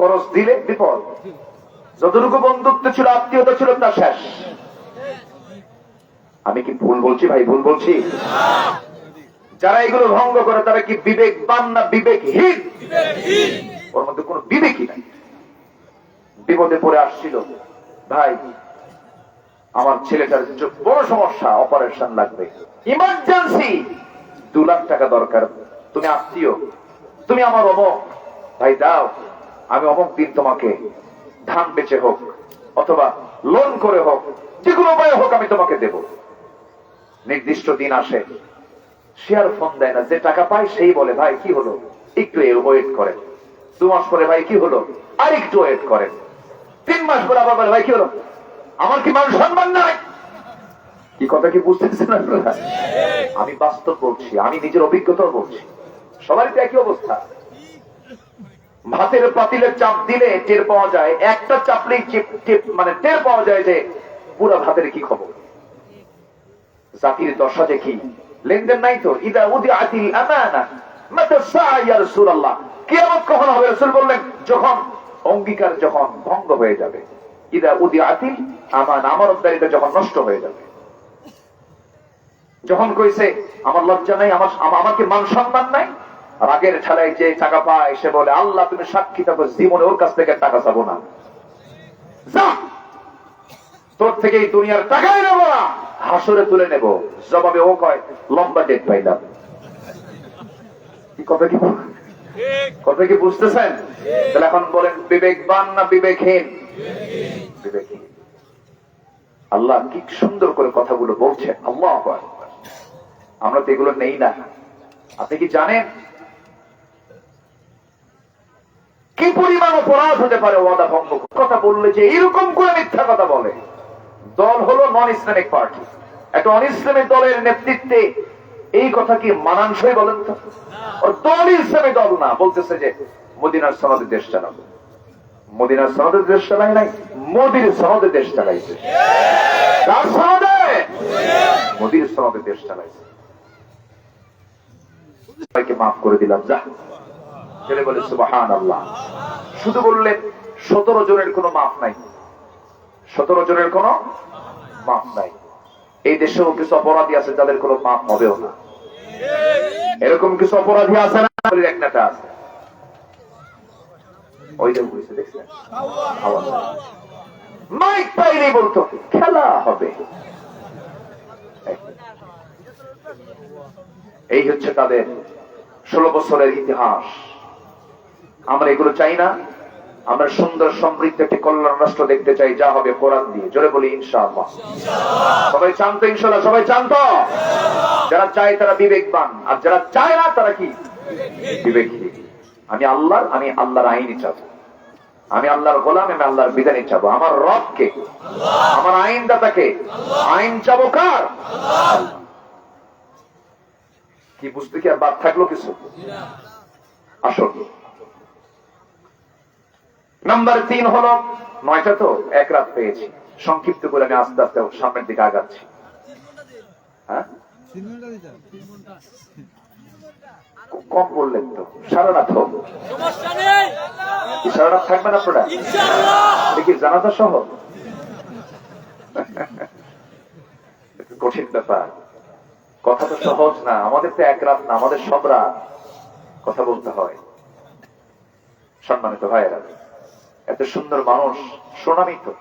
করজ দিলে বিপদ। যতটুকু বন্ধুত্ব ছিল, আত্মীয়তা ছিল, তা শেষ। আমি কি ভুল বলছি ভাই? ভুল বলছি? যারা এগুলো ভঙ্গ করে তারা কি বিবেকবান না বিবেকহীন? ওর মধ্যে কোনো বিবেকই নাই। বিপদে পড়ে আসছিল, ভাই আমার ছেলেটার বড় সমস্যা, অপারেশন লাগবে, ইমার্জেন্সি, 2 লাখ টাকা দরকার। তুমি আত্মীয়, তুমি আমার অমক, ভাই দাও, আমি অমক দিন তোমাকে ধান বেচে হোক অথবা লোন করে হোক, যে কোনো উপায় হোক আমি তোমাকে দেব। নির্দিষ্ট দিন আসে, সে আর ফোন দেয় না। যে টাকা পায় সেই বলে, ভাই কি হলো, একটু ওয়েট করেন। 2 মাস পরে, ভাই কি হলো, আর একটু ওয়েট করেন। 3 মাস পরে আবার বলে, ভাই কি হলো, আমার কি মান সম্মান নাই? কি কথা কি বুঝতেছেন আপনারা? আমি বাস্তব বলছি, আমি নিজের অভিজ্ঞতাও বলছি। সবারই তো একই অবস্থা। ভাতের পাতিলে চাপ দিলে টের পাওয়া যায়, একটা চাপলেই মানে টের পাওয়া যায় যে পুরো ভাতের কি খবর। জাতির দশা যে কি, লেনদেন নাই তো। ইদা উদিআতিল আমানা মাতা সাআ ইয়া রাসূলুল্লাহ, কিয়ামত কখন হবে? রাসূল বললেন, যখন অঙ্গীকার যখন ভঙ্গ হয়ে যাবে। ইদা উদিআতিল আমানা, আমানতদারিতা যখন নষ্ট হয়ে যাবে। যখন কইছে আমার লজ্জা নাই, আমাকে মান সম্মান নাই, রাগের ঠেলায় যে টাকা পায় সে বলে, আল্লাহ তুমি সাক্ষী থাকো, জীবনে ওর কাছ থেকে টাকা চাবো না, যা তোর থেকে এই দুনিয়ার টাকাই নেবো না, হাসরে তুলে নেব। জবাবে ও কয়, লম্বা ডেট পাইলাম। কথা কি বুঝতেছেন? তাহলে এখন বলেন, বিবেকবান না বিবেকহীন? বিবেকহীন। আল্লাহ কি সুন্দর করে কথাগুলো বলছেন। আল্লাহু আকবার। আমরা তো এগুলো নেই না। আপনি কি জানেন কি পরিমাণ অপরাধ হতে পারে ওয়াদা ভঙ্গ? কথা বললে যে এরকম করে মিথ্যা কথা বলে। দল হলো নন ইসলামিক পার্টি, একটা অন ইসলামিক দলের নেতৃত্বে এই কথা কি মানানসই? বলেন তো। দল ইসলামী দল না, বলতেছে যে মদিনার সনদে দেশ চালাবো। মদিনার সনদে দেশ চালাই নাই, মোদির সনদে দেশ চালাইছে। কার সনদে? মোদির সনদে দেশ চালাইছে। সবাইকে মাফ করে দিলাম, যা ছেলে বলে সুবহানাল্লাহ। শুধু বললেন 17 জনের কোনো মাফ নাই, 17 জনের কোনো মাফ নাই। এই দেশেও কিছু অপরাধী আছে যাদের কোনো মাফ হবেও না। এরকম কিছু অপরাধী আছে না? এক নেতা আছে, ওই যে বুঝছে, দেখছেন মাইক পাইলেই বলতো খেলা হবে। এই হচ্ছে তাদের 16 বছরের ইতিহাস। আমরা এগুলো চাই না। আমরা সুন্দর সমৃদ্ধ একটি কল্যাণ রাষ্ট্র দেখতে চাই, যা হবে কোরআন দিয়ে। জোরে বলি ইনশাআল্লাহ। সবাই চান তো? ইনশাআল্লাহ সবাই চান তো? যারা চায় তারা বিবেকবান, আর যারা চায় না তারা কি? বিবেকহীন। আমি আল্লাহর আইনই চাবো, আমি আল্লাহর গোলাম, আমি আল্লাহর বিধানই চাবো। আমার রবকে, আমার আইনদাতাকে, আইন চাবো কার? কি বুঝতে কি আর বাদ থাকলো কিছু? আসল নাম্বার 3 হলো, 9টা তো এক রাত পেয়েছি, সংক্ষিপ্ত করে আমি আস্তে আস্তে সামনের দিকে আগাচ্ছি। হ্যাঁ, কম বললেন তো, সারা রাত হোক, সারা রাত থাকবেন আপনারা দেখি জানাজা সহ? কঠিন ব্যাপার, কথা তো সহজ না। আমাদের তো এক রাত না, আমাদের সব রাত কথা বলতে হয়। সম্মানিত ভাইয়েরা, এত সুন্দর মানুষ, সুনামি তো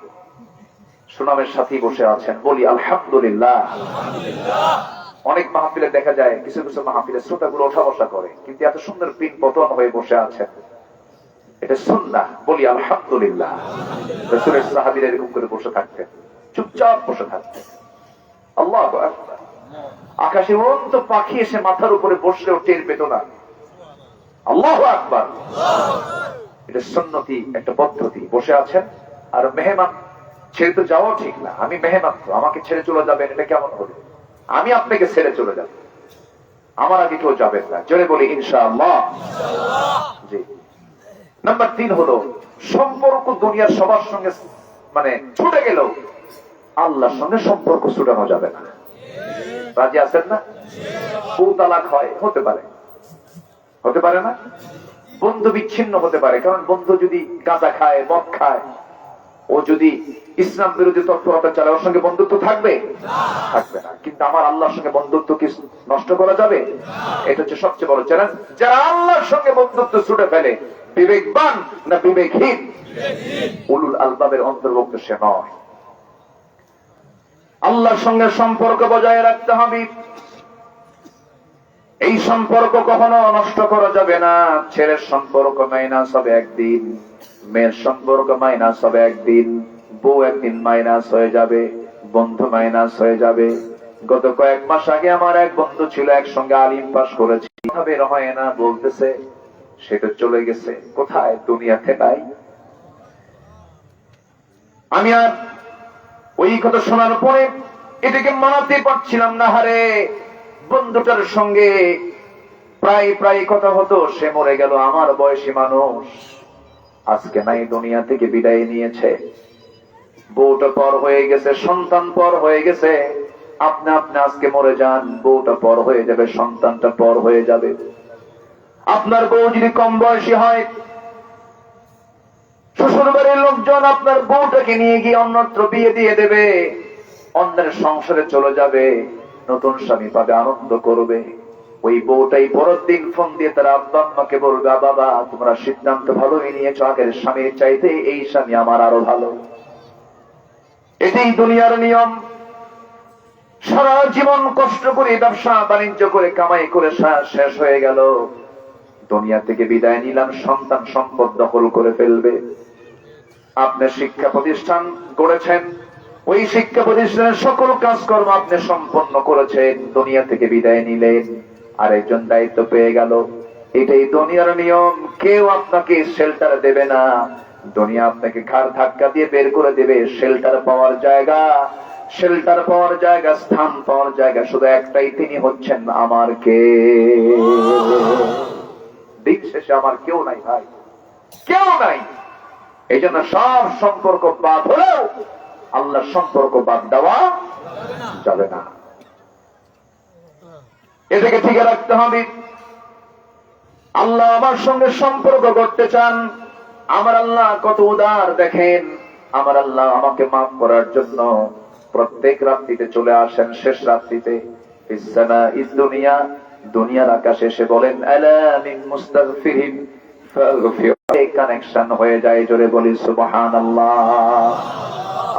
সুনামের সাথেই বসে আছেন, বলি আলহামদুলিল্লাহ। অনেক মাহফিলে দেখা যায় কিছু কিছু মাহফিলে শ্রোতাগুলো ওঠা বসা করে, কিন্তু এত সুন্দর পিন পতন হয়ে বসে আছেন, এটা সুন্নাহ, বলি আলহামদুলিল্লাহ। রাসূলের সাহাবীরা এরকম করে বসে থাকতেন, চুপচাপ বসে থাকতেন। আল্লাহু আকবার। আকাশে উড়ন্ত পাখি এসে মাথার উপরে বসলেও টের পেত না। আল্লাহু আকবার। এটা সুন্নতি একটা পদ্ধতি। বসে আছেন আর মেহমান ছেড়ে তো যাওয়া ঠিক না। আমি মেহমান, তো আমাকে ছেড়ে চলে যাবেন, এটা কেমন হলো? আমি আপনাকে ছেড়ে চলে যাব, আমার আগে কেউ যাবেন না। জোরে বলি ইনশাআল্লাহ। জি। নাম্বার 3 হলো সম্পর্ক দুনিয়ার সবার সঙ্গে মানে ছুটে গেল, আল্লাহর সঙ্গে সম্পর্ক ছুটানো যাবে না। রাজি আছেন না? বউ তালাক হয়, হতে পারে, হতে পারে না? বন্ধু বিচ্ছিন্ন হতে পারে, কারণ বন্ধু যদি গাঁজা খায়, মদ খায়, ও যদি ইসলাম বিরোধী তৎপরতা চালায়, ওর সঙ্গে বন্ধুত্ব থাকবে? থাকবে না। কিন্তু আমার আল্লাহর সঙ্গে বন্ধুত্ব কি নষ্ট করা যাবে? এটা হচ্ছে সবচেয়ে বড় চ্যালেঞ্জ। যারা আল্লাহর সঙ্গে বন্ধুত্ব ছুটে ফেলে, বিবেকবান না বিবেকহীন? উলুল আলবাবের অন্তর্ভুক্ত সে নয়। আল্লাহর সঙ্গে সম্পর্ক বজায় রাখতে হবে। এই সম্পর্ক কখনো নষ্ট করা যাবে না। ছেলের সম্পর্ক মাইনাস হবে একদিন, মেয়ের সম্পর্ক মাইনাস হবে একদিন, বউ একদিন মাইনাস হয়ে যাবে, বন্ধু মাইনাস হয়ে যাবে। গত কয়েক মাস আগে আমার এক বন্ধু ছিল, একসঙ্গে আলিম পাস করেছি, বের হয় না বলতেছে, সেটা চলে গেছে কোথায়? দুনিয়াতে নাই। আমি আর ওই কথা শোনার পরে এটাকে মানাতে পারছিলাম না। হারে, বন্ধুটার সঙ্গে প্রায় প্রায় কথা হতো, সে মরে গেল, আমার বয়সী মানুষ, আজকে নাই, দুনিয়া থেকে বিদায় নিয়েছে। বউটা পর হয়ে গেছে, সন্তান পর হয়ে গেছে। আপনি আপনি আজকে মরে যান, বউটা পর হয়ে যাবে, সন্তানটা পর হয়ে যাবে। আপনার বউ যদি কম বয়সী হয়, শ্বশুর বাড়ির লোকজন আপনার বউটাকে নিয়ে গিয়ে অন্যত্র বিয়ে দিয়ে দেবে, অন্যের সংসারে চলে যাবে, নতুন স্বামী পাবে, আনন্দ করবে। ওই বউটাই পরের দিন ফোন দিয়ে তার আব্বা আম্মাকে বলবে, বাবা তোমরা সিদ্ধান্ত ভালোই নিয়েছো, আগের স্বামীর চাইতে এই স্বামী আমার আরো ভালো। এটাই দুনিয়ার নিয়ম। সারা জীবন কষ্ট করে ব্যবসা বাণিজ্য করে কামাই করে শেষ হয়ে গেল, দুনিয়া থেকে বিদায় নিলাম, সন্তান সম্পদ দখল করে ফেলবে। আপনি শিক্ষা প্রতিষ্ঠান গড়েছেন, ওই শিক্ষা প্রতিষ্ঠানের সকল কাজকর্ম আপনি সম্পন্ন করেছেন, দুনিয়া থেকে বিদায় নিলেন, আরেকজন দায়িত্ব পেয়ে গেল। এটাই দুনিয়ার নিয়ম। কেউ আপনাকে শেল্টার দেবে না, দুনিয়া আপনাকে ঘাড় ধাক্কা দিয়ে বের করে দেবে। শেল্টার পাওয়ার জায়গা, শেল্টার পাওয়ার জায়গা, স্থান পাওয়ার জায়গা শুধু একটাই, তিনি হচ্ছেন আমার কে। দিন শেষে আমার কেউ নাই ভাই, কেউ নাই। এই জন্য সব সম্পর্ক বাদ হলেও আল্লাহর সম্পর্ক বাদ দেওয়া যাবে না। এটাকে ঠিক রাখতে হবে। আল্লাহ আমার সঙ্গে সম্পর্ক করতে চান। আমার আল্লাহ কত উদার দেখেন। আমার আল্লাহ আমাকে মাফ করার জন্য প্রত্যেক রাত্রিতে চলে আসেন, শেষ রাত্রিতে দুনিয়া, দুনিয়ার আকাশে এসে বলেন, আলা মিন মুস্তাগফিরিন ফাগফির। কানেকশন হয়ে যায়, জোরে বলি সুবহানাল্লাহ।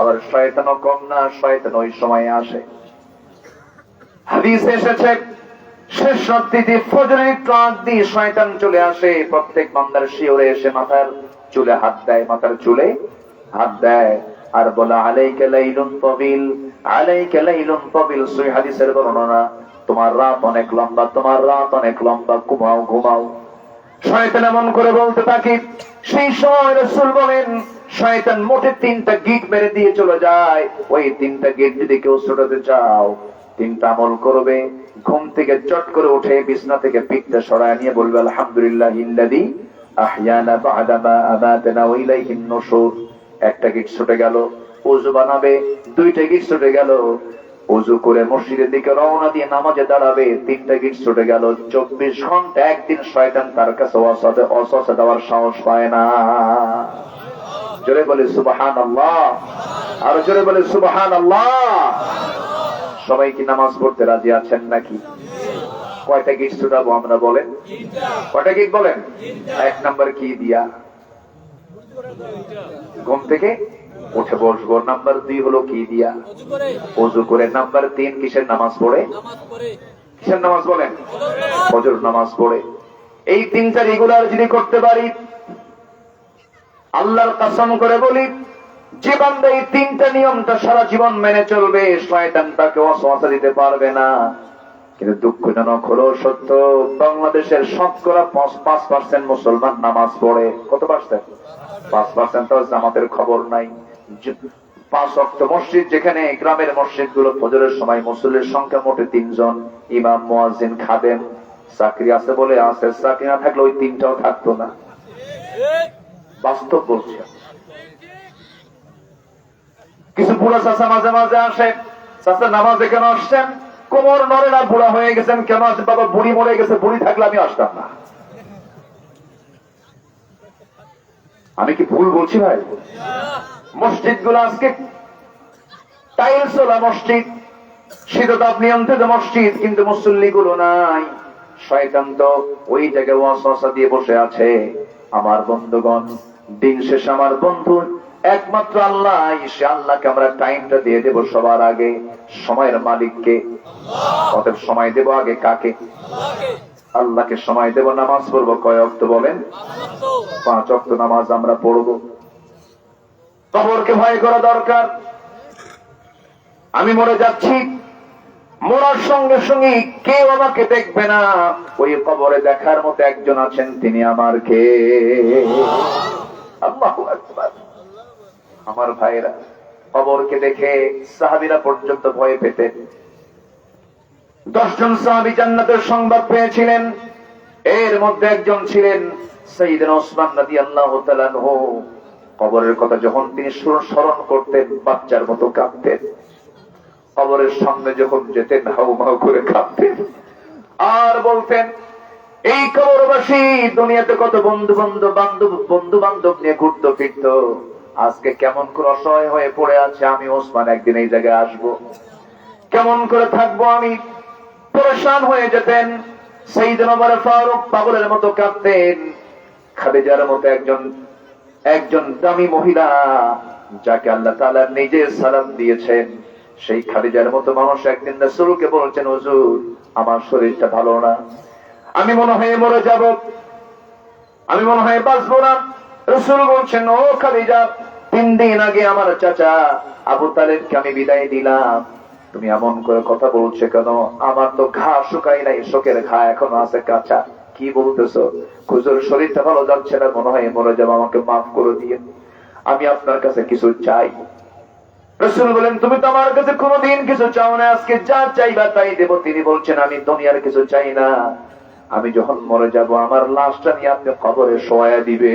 আবার শয়তানও কম না, শয়তান ওই সময় আসে। হাদিসে এসেছে, শেষ রাত্রিতে ফজরের একটু আগ দিয়ে শয়তান চলে আসে, প্রত্যেক বান্দার শিওরে এসে মাথার চুলে হাত দেয়, মাথার চুলে হাত দেয় আর বলে, আলাইকা লাইলুন তাবিল, আলাইকা লাইলুন তাবিল। সহিহ হাদিসের বর্ণনা, তোমার রাত অনেক লম্বা, তোমার রাত অনেক লম্বা, ঘুমাও ঘুমাও। শয়তান এমন করে বলতে থাকে। সেই সময় রাসূল বলেন, শয়তান মোটে 3টা গিট মেরে দিয়ে চলে যায়। ওই 3টা গিট যদি কেউ ছোটাতে চাও, 3টা আমল করবে। ঘুম থেকে চট করে উঠে বিছনা থেকে পিঠটা সরায় নিয়ে বলবে, আলহামদুলিল্লাহিল্লাযী আহইয়ানা বা'দা মা আমাতানা ওয়া ইলাইহিন নুশুর। একটা গিট ছুটে গেল। ওযু বানাবে, 2টা গিট ছুটে গেল। ওযু করে মসজিদের দিকে রওনা দিয়ে নামাজে দাঁড়াবে, 3টা গিট ছুটে গেল। 24 ঘন্টা একদিন শয়তান তার কাছে ওয়াসওয়াসা দেওয়ার সাহস পায় না। জোরে বলে সুবহানাল্লাহ, আর জোরে বলে সুবহানাল্লাহ। সবাই কি নামাজ পড়তে রাজি আছেন নাকি? কয়টা গিট ছুটাবো আমরা বলেন? কয়টা গিট বলেন? 1 নাম্বার কি দিয়া? ঘুম থেকে উঠে বসবো। নাম্বার 2 হলো কি দিয়া? ওযু করে। নাম্বার 3 কিসের নামাজ পড়ে? কিসের নামাজ বলেন? ফজর নামাজ পড়ে। এই 3টা রেগুলার যদি করতে পারি, আল্লাহর কসম করে বলি, যে বান্দা এই 3টা নিয়মটা সারা জীবন মেনে চলবে, শয়তান তাকে ওয়াসওয়াসা দিতে পারবে না। কিন্তু দুঃখজনক হলো সত্য, বাংলাদেশের শতকরা 5% মুসলমান নামাজ পড়ে। কত পার্সেন্ট? 5%। তো জামাতের খবর নাই। 5 ওয়াক্ত মসজিদ, যেখানে গ্রামের মসজিদ গুলো ফজরের সময় মুসল্লির সংখ্যা মোটে 3 জন, ইমাম, মুয়াজ্জিন, খাদেম। চাকরি আছে বলে আছে, চাকরি না থাকলে ওই 3টাও থাকতো না। বাস্তব বলছি। কিছু বুড়া চাচা মাঝে মাঝে আসে, চাচা নামাজে কেন আসছেন? কোমর নড়ে না, বুড়া হয়ে গেছেন। কেন আসেন? বাবা বুড়ি মরে গেছে, বুড়ি থাকলে আমি আসতাম না। আমি কি ভুল বলছি ভাই? মসজিদ গুলো আজকে টাইলস ওলা মসজিদ, শীততাপ নিয়ন্ত্রিত মসজিদ, কিন্তু মুসল্লি গুলো নাই। শয়তান তো ওই জায়গায় ওয়াসওয়াসা দিয়ে বসে আছে। আমার বন্ধুগণ, দিন শেষে আমার বন্ধু একমাত্র আল্লাহ। সে আল্লাহকে আমরা টাইমটা দিয়ে দেব সবার আগে, সময়ের মালিককে। অতএব সময় দেব আগে কাকে? আল্লাহকে সময় দেব। নামাজ পড়বো কয় ওয়াক্ত বলেন? 5 ওয়াক্ত নামাজ আমরা পড়বো। কবরকে ভয় করা দরকার। আমি মরে যাচ্ছি, মরার সঙ্গে সঙ্গে কেউ আমাকে দেখবে না। ওই কবরে দেখার মতো একজন আছেন, তিনি আমার কে? আল্লাহু আকবার। আমার ভাইরা, কবরকে দেখে সাহাবীরা পর্যন্ত ভয় পেতেন। 10 জন সাহাবী জান্নাতের সংবাদ পেয়েছিলেন। এর মধ্যে একজন ছিলেন সাইয়েদনা ওসমান রাদিয়াল্লাহু তাআলা আনহু। কবরের কথা যখন তিনি স্মরণ করতেন, বাচ্চার মতো কাঁদতেন। কবরের সামনে যখন যেতেন, হাউমাউ করে কাঁদতেন আর বলতেন, এই কবরবাসী দুনিয়াতে কত বন্ধু বান্ধব নিয়ে ঘুরতো ফিরতো, আজকে কেমন করে অসহায় হয়ে পড়ে আছে। আমি ওসমান একদিন এই জায়গায় আসবো, কেমন করে থাকবো আমি? পরেশান হয়ে যেতেন। সাইয়েদনা ওমর ফারুক পাগলের মতো কাঁদতেন। খাদিজার মতো একজন দামি মহিলা, যাকে আল্লাহ তাআলা নিজে সালাম দিয়েছেন, সেই খাদিজার মতো মানুষ একদিন রাসূলকে বলছেন, হুজুর আমার শরীরটা ভালো না, আমি মনে হয় মরে যাব, আমি মনে হয় বাঁচবো না। রাসূল বলছেন, ও খাদিজা, 3 দিন আগে আমার চাচা আবু তালেবকে আমি বিদায় দিলাম, তুমি এমন করে কথা বলছো কেন? আমার তো ঘা শুকাই নাই, শোকের ঘা এখনো আছে কাঁচা। কি বলতেছো? হুজুর শরীরটা ভালো যাচ্ছে না, মনে হয় মরে যাবো, আমাকে মাফ করে দিয়ে, আমি আপনার কাছে কিছু চাই। রাসূল বলেন, তুমি তো আমার কাছে কোনোদিন কিছু চাও না, আজকে যা চাইবা তাই দেব। তিনি বলছেন, আমি দুনিয়ার কিছু চাই না, আমি যখন মরে যাব আমার লাশটা নিয়ে আপনি কবরে শোয়া দিবে,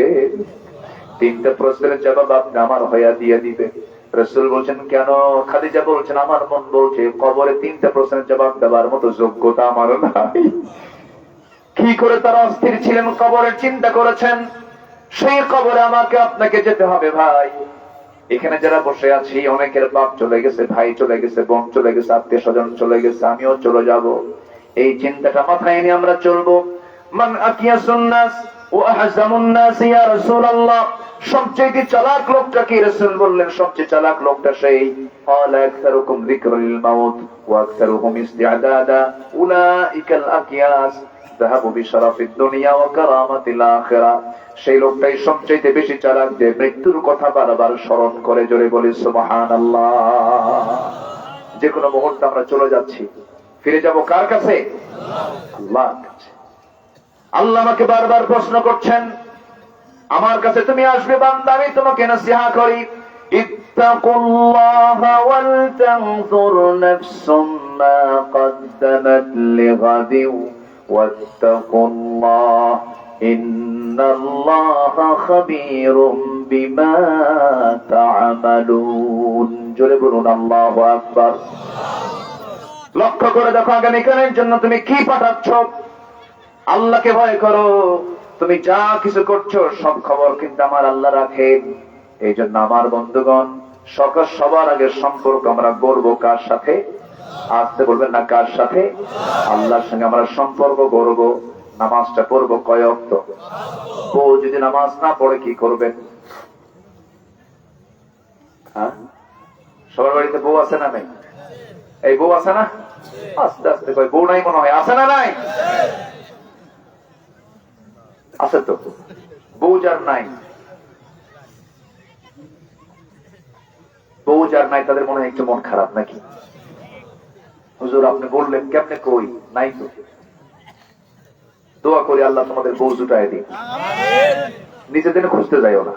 3টা প্রশ্নের জবাব আপনি আমার হইয়া দিয়ে দিবে। রাসূল বলছেন, কেন? খাদিজা বলছেন, আমার মন বলছে কবরে 3টা প্রশ্নের জবাব দেওয়ার মতো যোগ্যতা আমার নাই। কি করে তারা অস্থির ছিলেন, কবরের চিন্তা করেছেন। সেই কবরে আমাকে আপনাকে যেতে হবে ভাই। এখানে যারা বসে আছি, অনেকের বাপ চলে গেছে, ভাই চলে গেছে, বোন চলে গেছে, আত্মীয় স্বজন চলে গেছে, আমিও চলে যাব। এই চিন্তাটা মাথায় নিয়ে আমরা চলবো। মান আকিয়াসুন নাস ওয়া আহজামুন নাস ইয়া রাসূলুল্লাহ, সবচেয়ে চালাক লোকটা কি? রাসূল বললেন, সবচেয়ে চালাক লোকটা সেই, ক্বালা আকসারুকুম যিকরুল মাউত ওয়া আকসারুহুম ইসতিআদাদা উলাইকাল আকিয়াস যাহাবু বিশরাফিদ দুনিয়া ওয়া কারামাতিল আখিরাহ। সেই লোকটাই সবচেয়ে বেশি চালাক, যে মৃত্যুর কথা বারবার স্মরণ করে। জোরে বলি সুবহানাল্লাহ। যে কোনো মুহূর্তে আমরা চলে যাচ্ছি, ফিরে যাব কার কাছে? আল্লাহর কাছে। আল্লাহ আমাকে বারবার প্রশ্ন করছেন, আমার কাছে তুমি আসবে বান্দা, আমি তোমাকে নসিহত করি, ইত্তাকুল্লাহা ওয়াল তানজুর নাফসুম মা কদ্দামাত লিগাদিন ওয়াত্তাকুল্লাহ ইন্নাল্লাহা খাবীরুম বিমা তা'মালুন। জোরে বলুন আল্লাহু আকবার। লক্ষ্য করে দেখো আগামীকালের জন্য তুমি কি পাঠাচ্ছ। আল্লাহকে ভয় করো। তুমি যা কিছু করছো সব খবর কিন্তু আমার আল্লাহ রাখেন। এই জন্য আমার বন্ধুগণ, সবার আগে সম্পর্ক আমরা গড়বো কার সাথে? আসতে বলবেন না, কার সাথে? আল্লাহর সঙ্গে আমরা সম্পর্ক গড়বো। নামাজটা পড়বো কয় ওয়াক্ত? ও যদি নামাজ না পড়ে কি করবেন? বাড়িতে বউ আছে না নাই? এই বউ আছে না? আস্তে আস্তে কয় বউ নাই মনে হয়, আছে না নাই? আছে তো। বউ যার নাই, বউ যার নাই তাদের মনে হয় একটু মন খারাপ নাকি? হুজুর আপনি বললেন কেমনে? কই নাই তো। দোয়া করি আল্লাহ তোমাদের বউ জুটায় দিন। নিজে দিনে খুঁজতে যাইও না,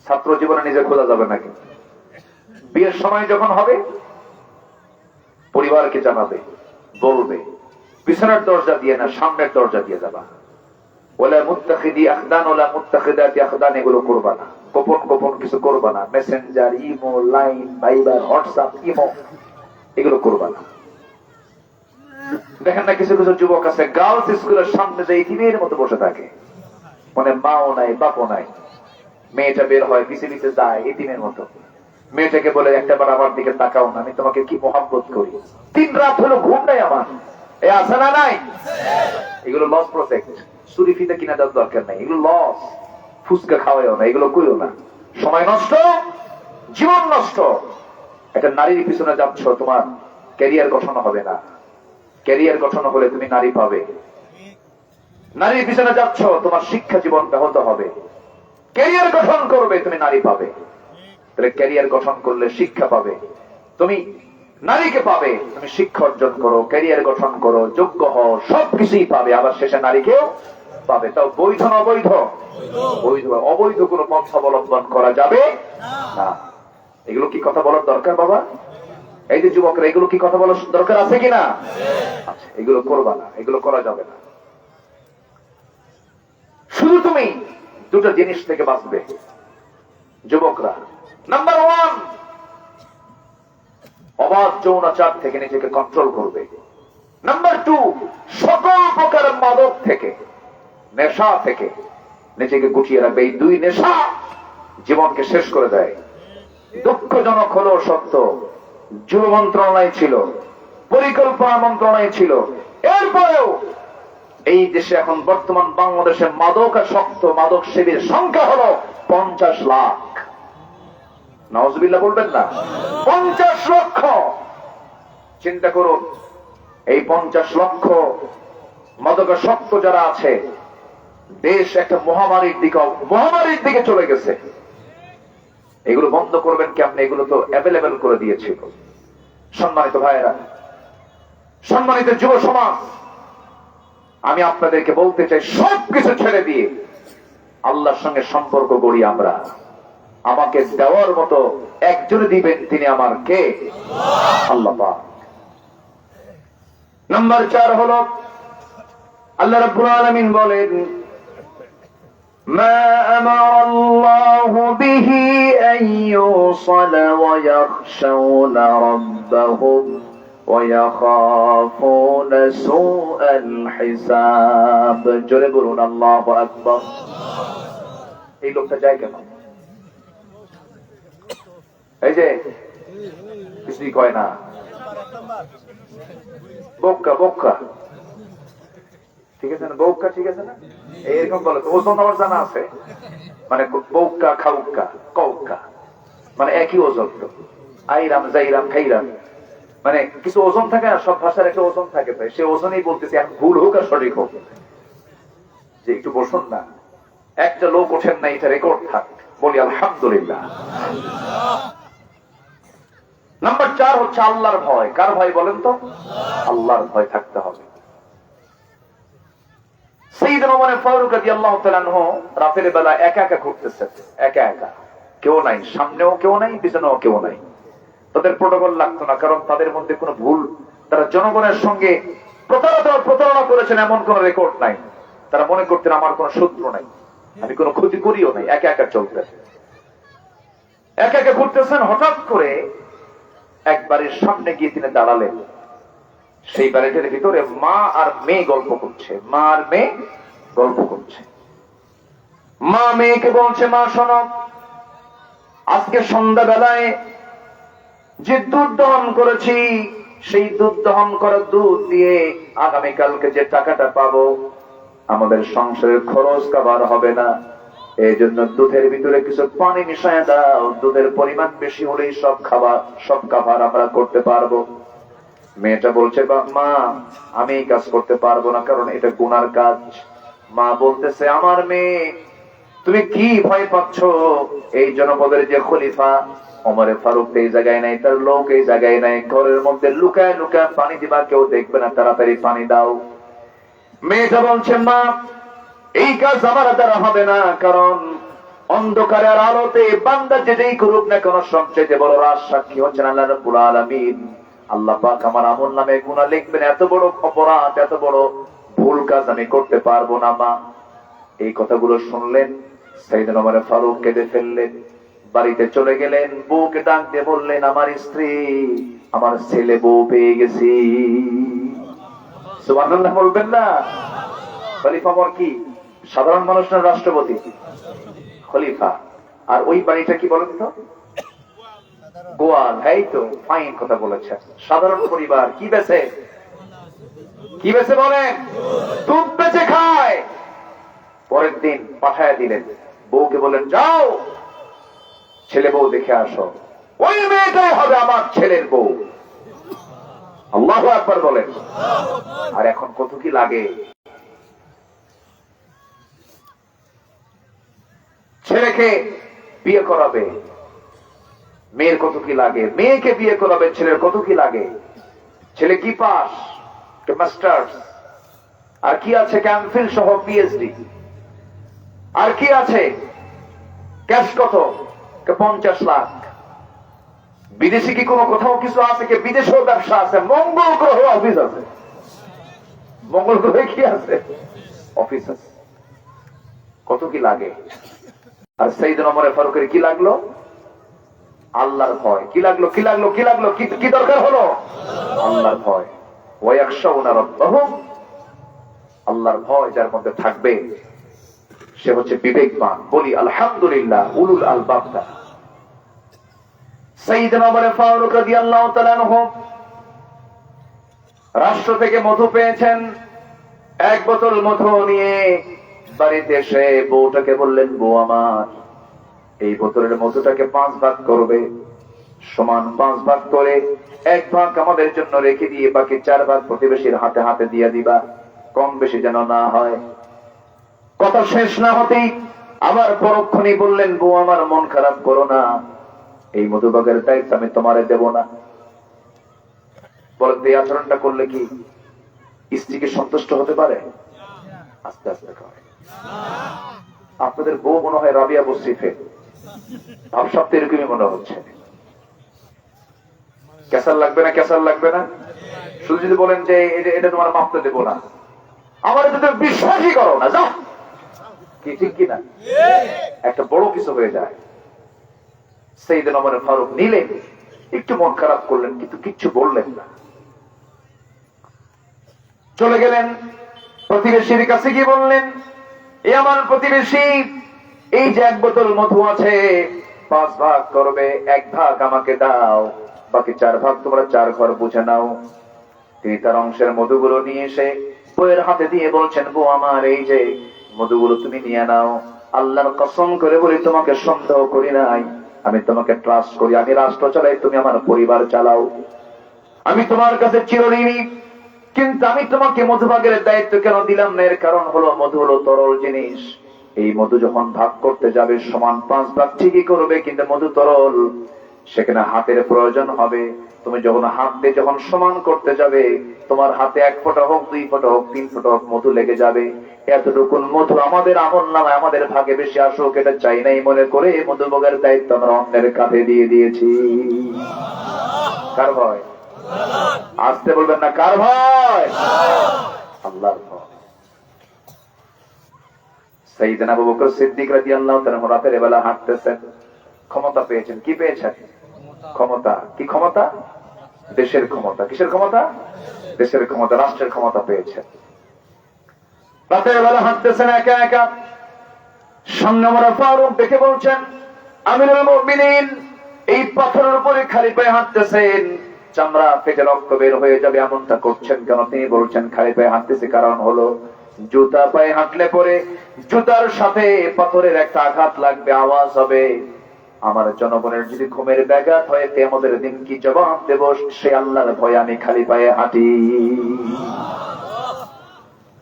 ছাত্র জীবনে নিজে খোঁজা যাবে নাকি? বিয়ের সময় যখন হবে পরিবারকে জানাবে, বলবে পিছনের দরজা দিয়ে না সামনের দরজা দিয়ে যাবা। ওলা মুত্তাখিদি আখদান ওলা মুত্তাখিদাতি আখদান এগুলো করবা না, গোপন গোপন কিছু করবা না। Messenger, imo, Line, Viber, WhatsApp, imo এগুলো করবা না। দেখেন না কিছু কিছু যুবক আছে গার্লস স্কুলের সামনে যে ইতিমের মতো বসে থাকে, মানে মাও নাই বাপও নাই, মেয়েটা বের হয় পিছে পিছে যায় ইতিমের মতো। মেয়েটাকে বলে একটাবার আমার দিকে তাকাও না, আমি তোমাকে কি মহব্বত করি, 3 রাত হলো ঘুম নাই আমার। এ আছে না নাই? এগুলো লস প্রজেক্ট। চুরি ফিতে কিনা দেওয়ার দরকার নাই, এগুলো লস। ফুচকা খাওয়াইও না, এগুলো কইও না। সময় নষ্ট, জীবন নষ্ট। একটা নারীর পিছনে যাচ্ছ, তোমার ক্যারিয়ার গঠন হবে না। ক্যারিয়ার গঠন হলে তুমি নারী পাবে। নারীর পিছনে যাচ্ছ, তোমার শিক্ষা জীবন ব্যাহত হবে। ক্যারিয়ার গঠন করবে, তুমি নারী পাবে। তাহলে ক্যারিয়ার গঠন করলে শিক্ষা পাবে, তুমি নারীকে পাবে। তুমি শিক্ষা অর্জন করো, ক্যারিয়ার গঠন করো, যোগ্য হও, সবকিছুই পাবে। আবার শেষে নারীকেও পাবে। তাও বৈধ না অবৈধ? বৈধ। অবৈধ কোনো পন্থা অবলম্বন করা যাবে না। এগুলো কি কথা বলার দরকার বাবা? এই যে যুবকরা, এগুলো কি কথা বলার দরকার আছে কিনা? আচ্ছা, এগুলো করবা না, এগুলো করা যাবে না। শুধু তুমি 2টা জিনিস থেকে বাঁচবে যুবকরা। নাম্বার 1, অবাধ যৌনাচার থেকে নিজেকে কন্ট্রোল করবে। নাম্বার 2, সকল প্রকার মাদক থেকে, নেশা থেকে নিজেকে গুটিয়ে রাখবে। এই 2 নেশা জীবনকে শেষ করে দেয়। দুঃখজনক হলেও সত্য, যুব মন্ত্রণালয় ছিল, পরিকল্পনা মন্ত্রণালয় ছিল, এরপরেও এই দেশে এখন বর্তমান বাংলাদেশে মাদকাসক্ত মাদক সেবীর সংখ্যা হলো 50 লাখ। নাউজুবিল্লাহ বলবেন না? 50 লক্ষ। চিন্তা করুন, এই 50 লক্ষ মাদকাসক্ত যারা আছে, দেশ একটা মহামারীর দিকে চলে গেছে। এগুলো বন্ধ করবেন কেমনে? এগুলো তো অ্যাভেলেবেল করে দিয়েছিল। সম্মানিত ভাইয়েরা, সম্মানিত যুব সমাজ, আমি আপনাদেরকে বলতে চাই, সবকিছু ছেড়ে দিয়ে আল্লাহর সঙ্গে সম্পর্ক গড়ি আমরা। আমাকে দেওয়ার মতো একজন দিবেন, তিনি আমার কে? আল্লাহ পাক। নাম্বার 4 হলো আল্লাহ রাব্বুল আলামিন বলেন, মা আমারা আল্লাহু বিহি আন ইউসালা ওয়া ইয়াখশাউনা রাব্বাহুম ওয়া ইয়াখাফুনা সুআল হিসাব। জোরে বলুন আল্লাহু আকবার। এই লোকটা যায় কেন? এই যে কিছুই কয় না, বক্কা বক্কা, ঠিক আছে না? বৌকা ঠিক আছে না? এরকম বলে তো। ওজন আমার জানা আছে, মানে বৌকা খাউকা কৌকা মানে একই ওজন। তো আইরাম যাইরাম খাইরাম মানে কিছু ওজন থাকে না, সব ভাষার একটা ওজন থাকে। তাই সে ওজনেই বলতেছে, এখন ভুল হোক আর সঠিক হোক। যে একটু বসুন না, একটা লোক ওঠেন না, এটা রেকর্ড থাক, বলি আলহামদুলিল্লাহ। নাম্বার 4 হচ্ছে আল্লাহর ভয়। কার ভয় বলেন তো? আল্লাহর ভয় থাকতে হবে। সাইয়েদনা ওমর ফারুক রাদিয়াল্লাহু তাআলা আনহু রাতের বেলা একা একা ঘুরতেছেন, একা একা, কেউ নাই, সামনেও কেউ নাই, পিছনেও কেউ নাই। তাদের প্রটোকল লাগতো না, কারণ তাদের মধ্যে কোনো ভুল, তারা জনগণের সঙ্গে প্রতারণা করেছেন এমন কোন রেকর্ড নাই। তারা মনে করতেন আমার কোন শত্রু নাই, আমি কোনো ক্ষতি করিও নাই, একা একা চলতেন, একা একা ঘুরতেছেন। হঠাৎ করে এক বাড়ির সামনে গিয়ে তিনি দাঁড়ালেন। সেই বাড়িটার ভিতরে মা আর মেয়ে গল্প করছে, মা আর মেয়ে গল্প করছে। মা মেয়েকে বলছে, মা শোনো, আজকে সন্ধ্যাবেলায় যে দুধ দহন করেছি, সেই দুধ দহন করা দুধ দিয়ে আগামীকালকে যে টাকাটা পাবো, আমাদের সংসারের খরচ কাবার হবে না, এই জন্য দুধের ভিতরে কিছু পানি মিশায় দাও, দুধের পরিমাণ বেশি হলেই সব খাবার আমরা করতে পারবো। মেয়েটা বলছে, মা আমি এই কাজ করতে পারবো না, কারণ এটা গুনার কাজ। মা বলতেছে, আমার মেয়ে তুমি কি ভয় পাচ্ছ? এই জনপদের যে খলিফা ওমরে ফারুক এই জায়গায় নাই, তার লোক এই জায়গায় নাই, ঘরের মধ্যে লুকায় লুকায় পানি দিবা, কেউ দেখবে না, তাড়াতাড়ি পানি দাও। মেয়েটা বলছে, মা এই কাজ আমার দ্বারা হবে না, কারণ অন্ধকারের আলোতে বান্দা যেটাই করুক না কেন সবচেয়ে বড় রাজ সাক্ষী হচ্ছেন আল্লাহ রাব্বুল আলামিন। আল্লাহ পাক আমার আমল নামে গুনাহ লিখবেন, এত বড় অপরাধ, এত বড় ভুল কাজ আমি করতে পারবো না মা। এই কথাগুলো শুনলেন, সাইয়েদনা ওমর ফারুক কেঁদে ফেললেন, বাড়িতে চলে গেলেন, বউকে ডাক দিয়ে বললেন, আমার স্ত্রী, আমার ছেলে বউ পেয়ে গেছি। সুবহানাল্লাহ বলবেন না? খলিফা ওমর কি সাধারণ মানুষ না রাষ্ট্রপতি? খলিফা। আর ওই বাড়িটা কি বলেন তো? গোয়াল। এই তো ফাইন কথা বলেছে। সাধারণ পরিবার। কি বেচে? কি বেচে বলেন? দুধ বেচে খায়। পরের দিন পাঠায় দিলেন, বউকে বলেন, যাও ছেলে বউ দেখে আসো। ওই মেয়েটাই হবে আমার ছেলের বউ। আল্লাহু আকবার বলেন। আর এখন কত কি লাগে? ছেলেকে বিয়ে করাবে, মেয়ের কত কি লাগে, মেয়েকে বিয়ে করাবে, ছেলের কত কি লাগে। ছেলে কি পাস? মাস্টার্স। আর কি আছে? ক্যামফিল সহ পিএইচডি। আর কি আছে? ক্যাশ কত? 50 লাখ। বিদেশে কি কোনো কোথাও কিছু আছে? কি বিদেশেও ব্যবসা আছে? মঙ্গল গ্রহে অফিস আছে। মঙ্গল গ্রহে কি আছে? অফিস আছে। কত কি লাগে। আর সাইয়েদনা ওমর ফারুকের কি লাগলো? আল্লাহর ভয়। কি লাগলো? কি লাগলো? কি লাগলো? কি দরকার হলো? আল্লাহর ভয়। ওয়া ইয়াখশাউনা রাব্বাহুম। আল্লাহর ভয় যার মধ্যে থাকবে সে হচ্ছে বিবেকবান। বলি আলহামদুলিল্লাহ, উলুল আলবাব। সাইয়েদনা ওমর ফারুক রাদিয়াল্লাহু তাআলা আনহু রাষ্ট্র থেকে মধু পেয়েছেন। এক বোতল মধু নিয়ে বাড়িতে এসে বউটাকে বললেন, বউ আমার, এই বোতলের মধুটাকে 5 ভাগ করবে, সমান 5 ভাগ করে 1 ভাগ আমাদের জন্য রেখে দিয়ে বাকি 4 ভাগ প্রতিবেশীর হাতে হাতে দিয়ে দিবা, কম বেশি যেন না হয়। কথা শেষ না হতেই আবার পরক্ষণেই বললেন, বউ আমার, মন খারাপ করো না, এই মধুবাগের দায়িত্ব আমি তোমারে দেব না। বলেন, এই আচরণটা করলে কি স্ত্রীকে সন্তুষ্ট হতে পারে? আস্তে আস্তে করে। আপনাদের বউ মনে হয় রাবিয়া বসিফে, ভাবসাব তো এরকমই মনে হচ্ছে। ক্যাসার লাগবে না? ক্যাসার লাগবে না? শুধু যদি বলেন যে এটা তোমার মাপতে দেবো না, আমার যদি বিশ্বাসই করো না, যাও। কি ঠিক কিনা? একটা বড় কিছু হয়ে যায়। সাইয়েদনা ওমর ফারুক নিলেন, একটু মন খারাপ করলেন, কিন্তু কিচ্ছু বললেন না। চলে গেলেন প্রতিবেশীর কাছে গিয়ে বললেন, এ আমার প্রতিবেশী, এই যে 1 বোতল মধু আছে, 5 ভাগ করবে, 1 ভাগ আমাকে দাও, বাকি 4 ভাগ তোমরা 4 ঘর বুঝে নাও। তিনি তার অংশের মধুগুলো নিয়ে এসে বউয়ের হাতে দিয়ে বলছেন, বউ আমার, এই যে মধুগুলো তুমি নিয়ে নাও। আল্লাহর কসম করে বলি, তোমাকে সন্দেহ করি নাই, আমি তোমাকে ট্রাস্ট করি। আমি রাষ্ট্র চালাই, তুমি আমার পরিবার চালাও। আমি তোমার কাছে চিরঋণী, কিন্তু আমি তোমাকে মধুভাগের দায়িত্ব কেন দিলাম না? এর কারণ হলো, মধু হলো তরল জিনিস। এই মধু যখন ভাগ করতে যাবে সমান 5 ভাগ ঠিকই করবে, কিন্তু মধু তরল, সেখানে হাতের প্রয়োজন হবে। তুমি যখন হাত দিয়ে যখন সমান করতে যাবে, তোমার হাতে 1 ফোঁটা হোক, 2 ফোঁটা হোক, 3 ফোঁটা হোক মধু লেগে যাবে। এতটুকু মধু আমাদের আমল নামায় আমাদের ভাগে বেশি আসুক এটা চাই নাই মনে করে মধুভাগের দায়িত্ব আমরা অন্যের কাঁধে দিয়ে দিয়েছি। কার ভয়? আসতে বলবেন না, কার ভয়? আল্লাহর ভয়। সাইয়েদনা আবু বকর সিদ্দিক রাদিয়াল্লাহু তাআলা রাতের বেলা হাঁটতেছেন, ক্ষমতা পেয়েছেন। কি পেয়েছেন? ক্ষমতা। কি ক্ষমতা? দেশের ক্ষমতা। কিসের ক্ষমতা? দেশের ক্ষমতা, রাষ্ট্রের ক্ষমতা পেয়েছেন। রাতের বেলা হাঁটতেছেন একা একা, সামনে ওমর ফারুক দেখে বলছেন, আমিরুল মুমিনিন, এই পাথরের উপরে খালি পায়ে হাঁটতেছেন, চামড়া ফেটে রক্ত বের হয়ে যাবে, এমনটা করছেন কেন? তিনি বলছেন, খালি পায়ে হাঁটতেছি কারণ হলো জুতা পায়ে হাঁটলে পরে জুতার সাথে পাথরের একটা আঘাত লাগবে, আওয়াজ হবে। আমার জনগণের যদি ঘুমের ব্যাঘাত হয় কিয়ামতের দিন কি জবাব দেব? সে আল্লাহর ভয়ে আমি খালি পায়ে হাঁটি।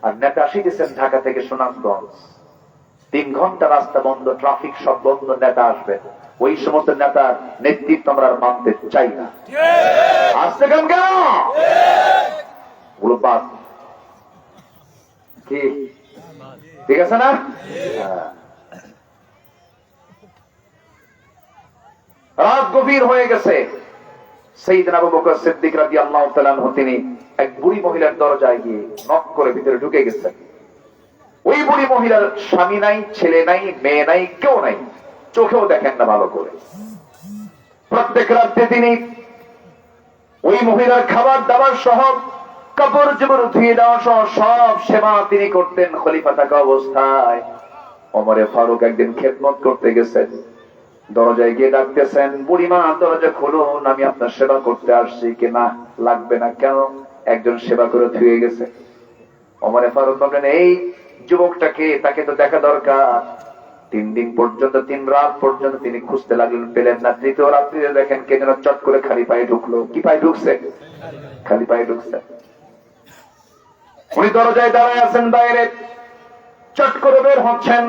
আর নেতা আসিতেছেন ঢাকা থেকে সুনামগঞ্জ, 3 ঘন্টা রাস্তা বন্ধ, ট্রাফিক সব বন্ধ, নেতা আসবে। ওই সমস্ত নেতার নেতৃত্ব আমরা মানতে চাই না। আসতে কেন কেন ওগুলো বাদ, কি ঠিক আছে না? রাত গভীর হয়ে গেছে। সাইয়েদনা আবু বকর সিদ্দিক রাদিয়াল্লাহু তাআলা আনহু তিনি এক বুড়ি মহিলার দরজায় গিয়ে নক করে ভিতরে ঢুকে গেছেন। ওই বুড়ি মহিলার স্বামী নাই, ছেলে নাই, মেয়ে নাই, কেউ নাই, চোখেও দেখেন না ভালো করে। প্রত্যেক রাতে তিনি ওই মহিলার খাবার দাবার সহ কাপড় চোপড় ধুয়ে দেওয়া সহ সব সেবা তিনি করতেন খলিফা থাকা অবস্থায়। ওমরে ফারুক একদিন খেদমত করতে গেছেন, দরজায় গিয়ে ডাকতেছেন, বুড়িমা দরজা খুলুন, আমি আপনার সেবা করতে আসছি। কি না লাগবে না, কেন? একজন সেবা করে ধুয়ে গেছে। ওমরে ফারুক বললেন, এই যুবকটাকে, তাকে তো দেখা দরকার। 3 দিন পর্যন্ত, 3 রাত পর্যন্ত তিনি খুঁজতে লাগলেন, পেলেন না। 3য় রাত্রিতে দেখেন কে যেন চট করে খালি পায়ে ঢুকলো। কি পায়ে ঢুকছে? খালি পায়ে ঢুকছে। উনি দরজায় দাঁড়ায় আছেন বাইরে, চট করে বের হচ্ছেন,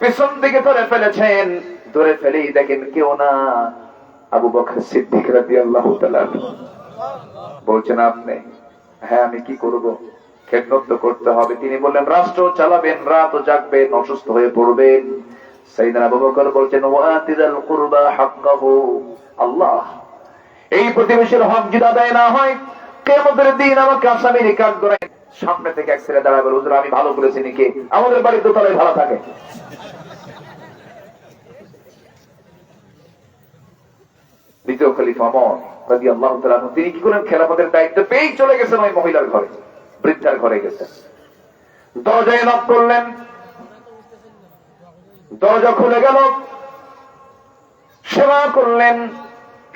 পেছন দিকে ধরে ফেলেছেন। ধরে ফেলেই দেখেন কেউ না, আবু বকর সিদ্দিক রাদিয়াল্লাহু তাআলা। বলছেন, আপনি? হ্যাঁ, আমি কি করব? খেদমত তো করতে হবে। তিনি বললেন, রাষ্ট্র চালাবেন, রাতও জাগবেন, অসুস্থ হয়ে পড়বেন। সাইয়েদনা আবু বকর বলছেন, ওয়াতিদাল কুরবা হাক্কাহু। আল্লাহ, এই প্রতিবেশীর হক যদি আদায় না হয় কিয়ামতের দিন আমাকে আসামির কাঠগড়ায়। সামনে থেকে এক ছেলে দাঁড়াবে, হুজুর আমি ভালো করেছি নাকি? আমাদের বাড়ির দোতলায় ভাড়া থাকে। দ্বিতীয় খলিফা ওমর রাদিয়াল্লাহু তাআলা আনহু তিনি কি করেন? খেলাফতের দায়িত্ব পেয়েই চলে গেছেন ওই মহিলার ঘরে, বৃদ্ধার ঘরে গেছেন। দরজায় নক করলেন, দরজা খুলে গেল। সেবা করলেন,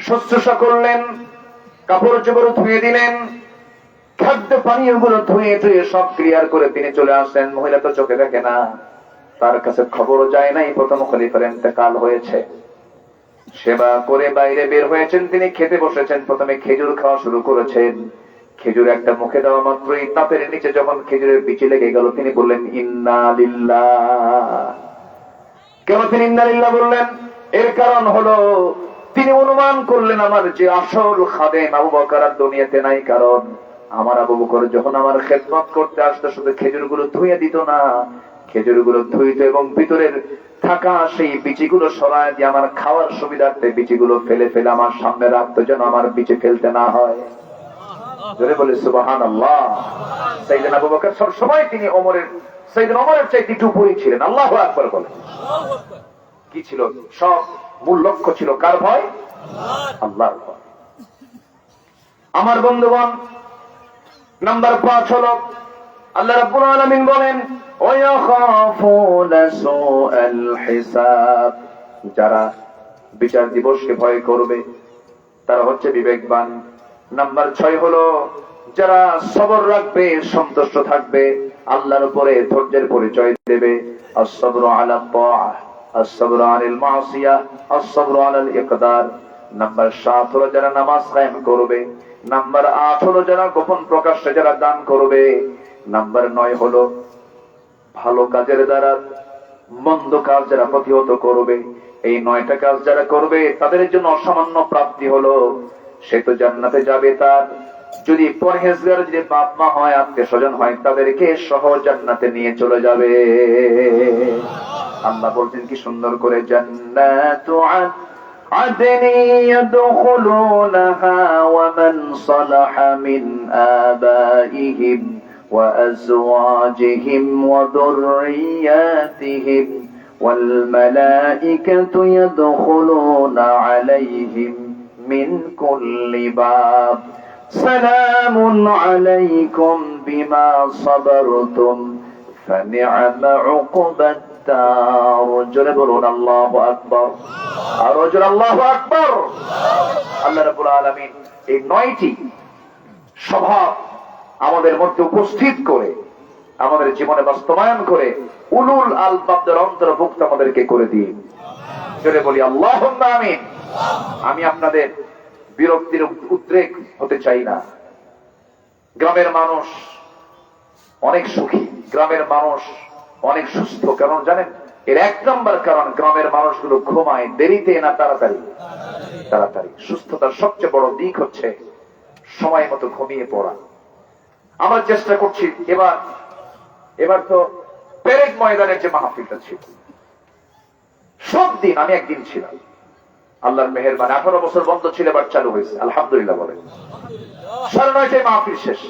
শুশ্রূষা করলেন, কাপড় চোপড় ধুয়ে দিলেন, খাদ্য পানীয় গুলো ধুয়ে ধুয়ে সব ক্লিয়ার করে তিনি চলে আসলেন। মহিলা তো চোখে দেখে না, তার কাছে খবরও যায় নাই প্রথম খলিফার ইন্তেকাল হয়েছে। সেবা করে বাইরে বের হয়েছেন, তিনি খেতে বসেছেন। প্রথমে খেজুর খাওয়া শুরু করেছেন। খেজুর একটা মুখে দেওয়া মাত্রই দাঁতের নিচে যখন খেজুরের বিচি লেগে গেল, তিনি বললেন, ইন্না লিল্লাহ। কেন তিনি ইন্না লিল্লাহ বললেন? এর কারণ হলো তিনি অনুমান করলেন আমার যে আসল খাদেম আবু বকর আর দুনিয়াতে নাই। কারণ আমার আবু বকর যখন আমার খেদমত করতে আসতো শুধু খেজুরগুলো ধুয়ে দিত না, খেজুরগুলো ধুইত এবং ভিতরের থাকা সেই বিচিগুলো সরায় দিয়ে আমার খাওয়ার সুবিধার্থে বিচিগুলো ফেলে ফেলে আমার সামনে রাখতো, যেন আমার বিচি ফেলতে না হয়। জোরে বলে সুবহানাল্লাহ। সাইয়েদনা আবু বকর সব সময় তিনি সাইয়েদনা ওমরের চাইতে একটু উপরেই ছিলেন। আল্লাহু আকবার বলে। কি ছিল? সব মূল লক্ষ্য ছিল কার ভয়? আল্লাহর ভয়। আমার বন্ধুগণ, নাম্বার 5 হলো আল্লাহ রাব্বুল আলামিন বলেন, ওয়ায়াখাফুনা সুআল হিসাব। যারা বিচার দিবসকে ভয় করবে তারা হচ্ছে বিবেকবান। নাম্বার 6 হলো যারা সবর রাখবে, সন্তুষ্ট থাকবে, আল্লাহর উপরে ধৈর্যের পরিচয় দেবে। আস-সাবরু আলা তাআহ, আস-সাবরু আনিল মাসিয়াহ, আস-সাবরু আলাল ইকদার। নাম্বার 7 হলো যারা নামাজ কায়েম করবে। নাম্বার 8 হলো যারা গোপন প্রকাশ্যে যারা দান করবে। নাম্বার 9 হলো ভালো কাজের দ্বারা মন্দ কাজ যারা প্রতিহত করবে। এই 9টা কাজ যারা করবে তাদের জন্য অসামান্য প্রাপ্তি হলো সে তো জান্নাতে যাবে। তার যদি পরহেজগার, যদি বাপ মা হয়, আত্মীয় স্বজন হয়, তাদেরকে সহ জান্নাতে নিয়ে চলে যাবে। আল্লাহ বলছেন কি সুন্দর করে, জান্নাতু عدن يدخلونها ومن صلح من آبائهم وأزواجهم وذرياتهم والملائكة يدخلون عليهم من كل باب سلام عليكم بما صبرتم فنعم عقبى الدار। জোরে বলুন আল্লাহু আকবার। আর জোরে আল্লাহু আকবার। আল্লাহ রাব্বুল আলামিন এই 9টি স্বভাব আমাদের মধ্যে উপস্থিত করে আমাদের জীবনে বাস্তবায়ন করে উলুল আলবাবদের অন্তর্ভুক্ত আমাদেরকে করে দিন। জোরে বলি আল্লাহুম্মা আমিন। আমি আপনাদের বিরক্তির উদ্রেক হতে চাই না। গ্রামের মানুষ অনেক সুখী, গ্রামের মানুষ অনেক সুস্থ। কারণ জানেন, এর এক নম্বর কারণ গ্রামের মানুষগুলো ঘুমায় দেরিতে না তাড়াতাড়ি। তাড়াতাড়ি। সুস্থতার সবচেয়ে বড় দিক হচ্ছে সময় মতো ঘুমিয়ে পড়া। আমরা চেষ্টা করছি এবার তো পেরেড ময়দানের যে মাহফিলটা ছিল, সব দিন আমি একদিন ছিলাম। আল্লাহর মেহেরবানি 18 বছর বন্ধ ছিল, এবার চালু হয়েছে, আলহামদুলিল্লাহ বলে। 9:30টায় মাহফিল শেষ।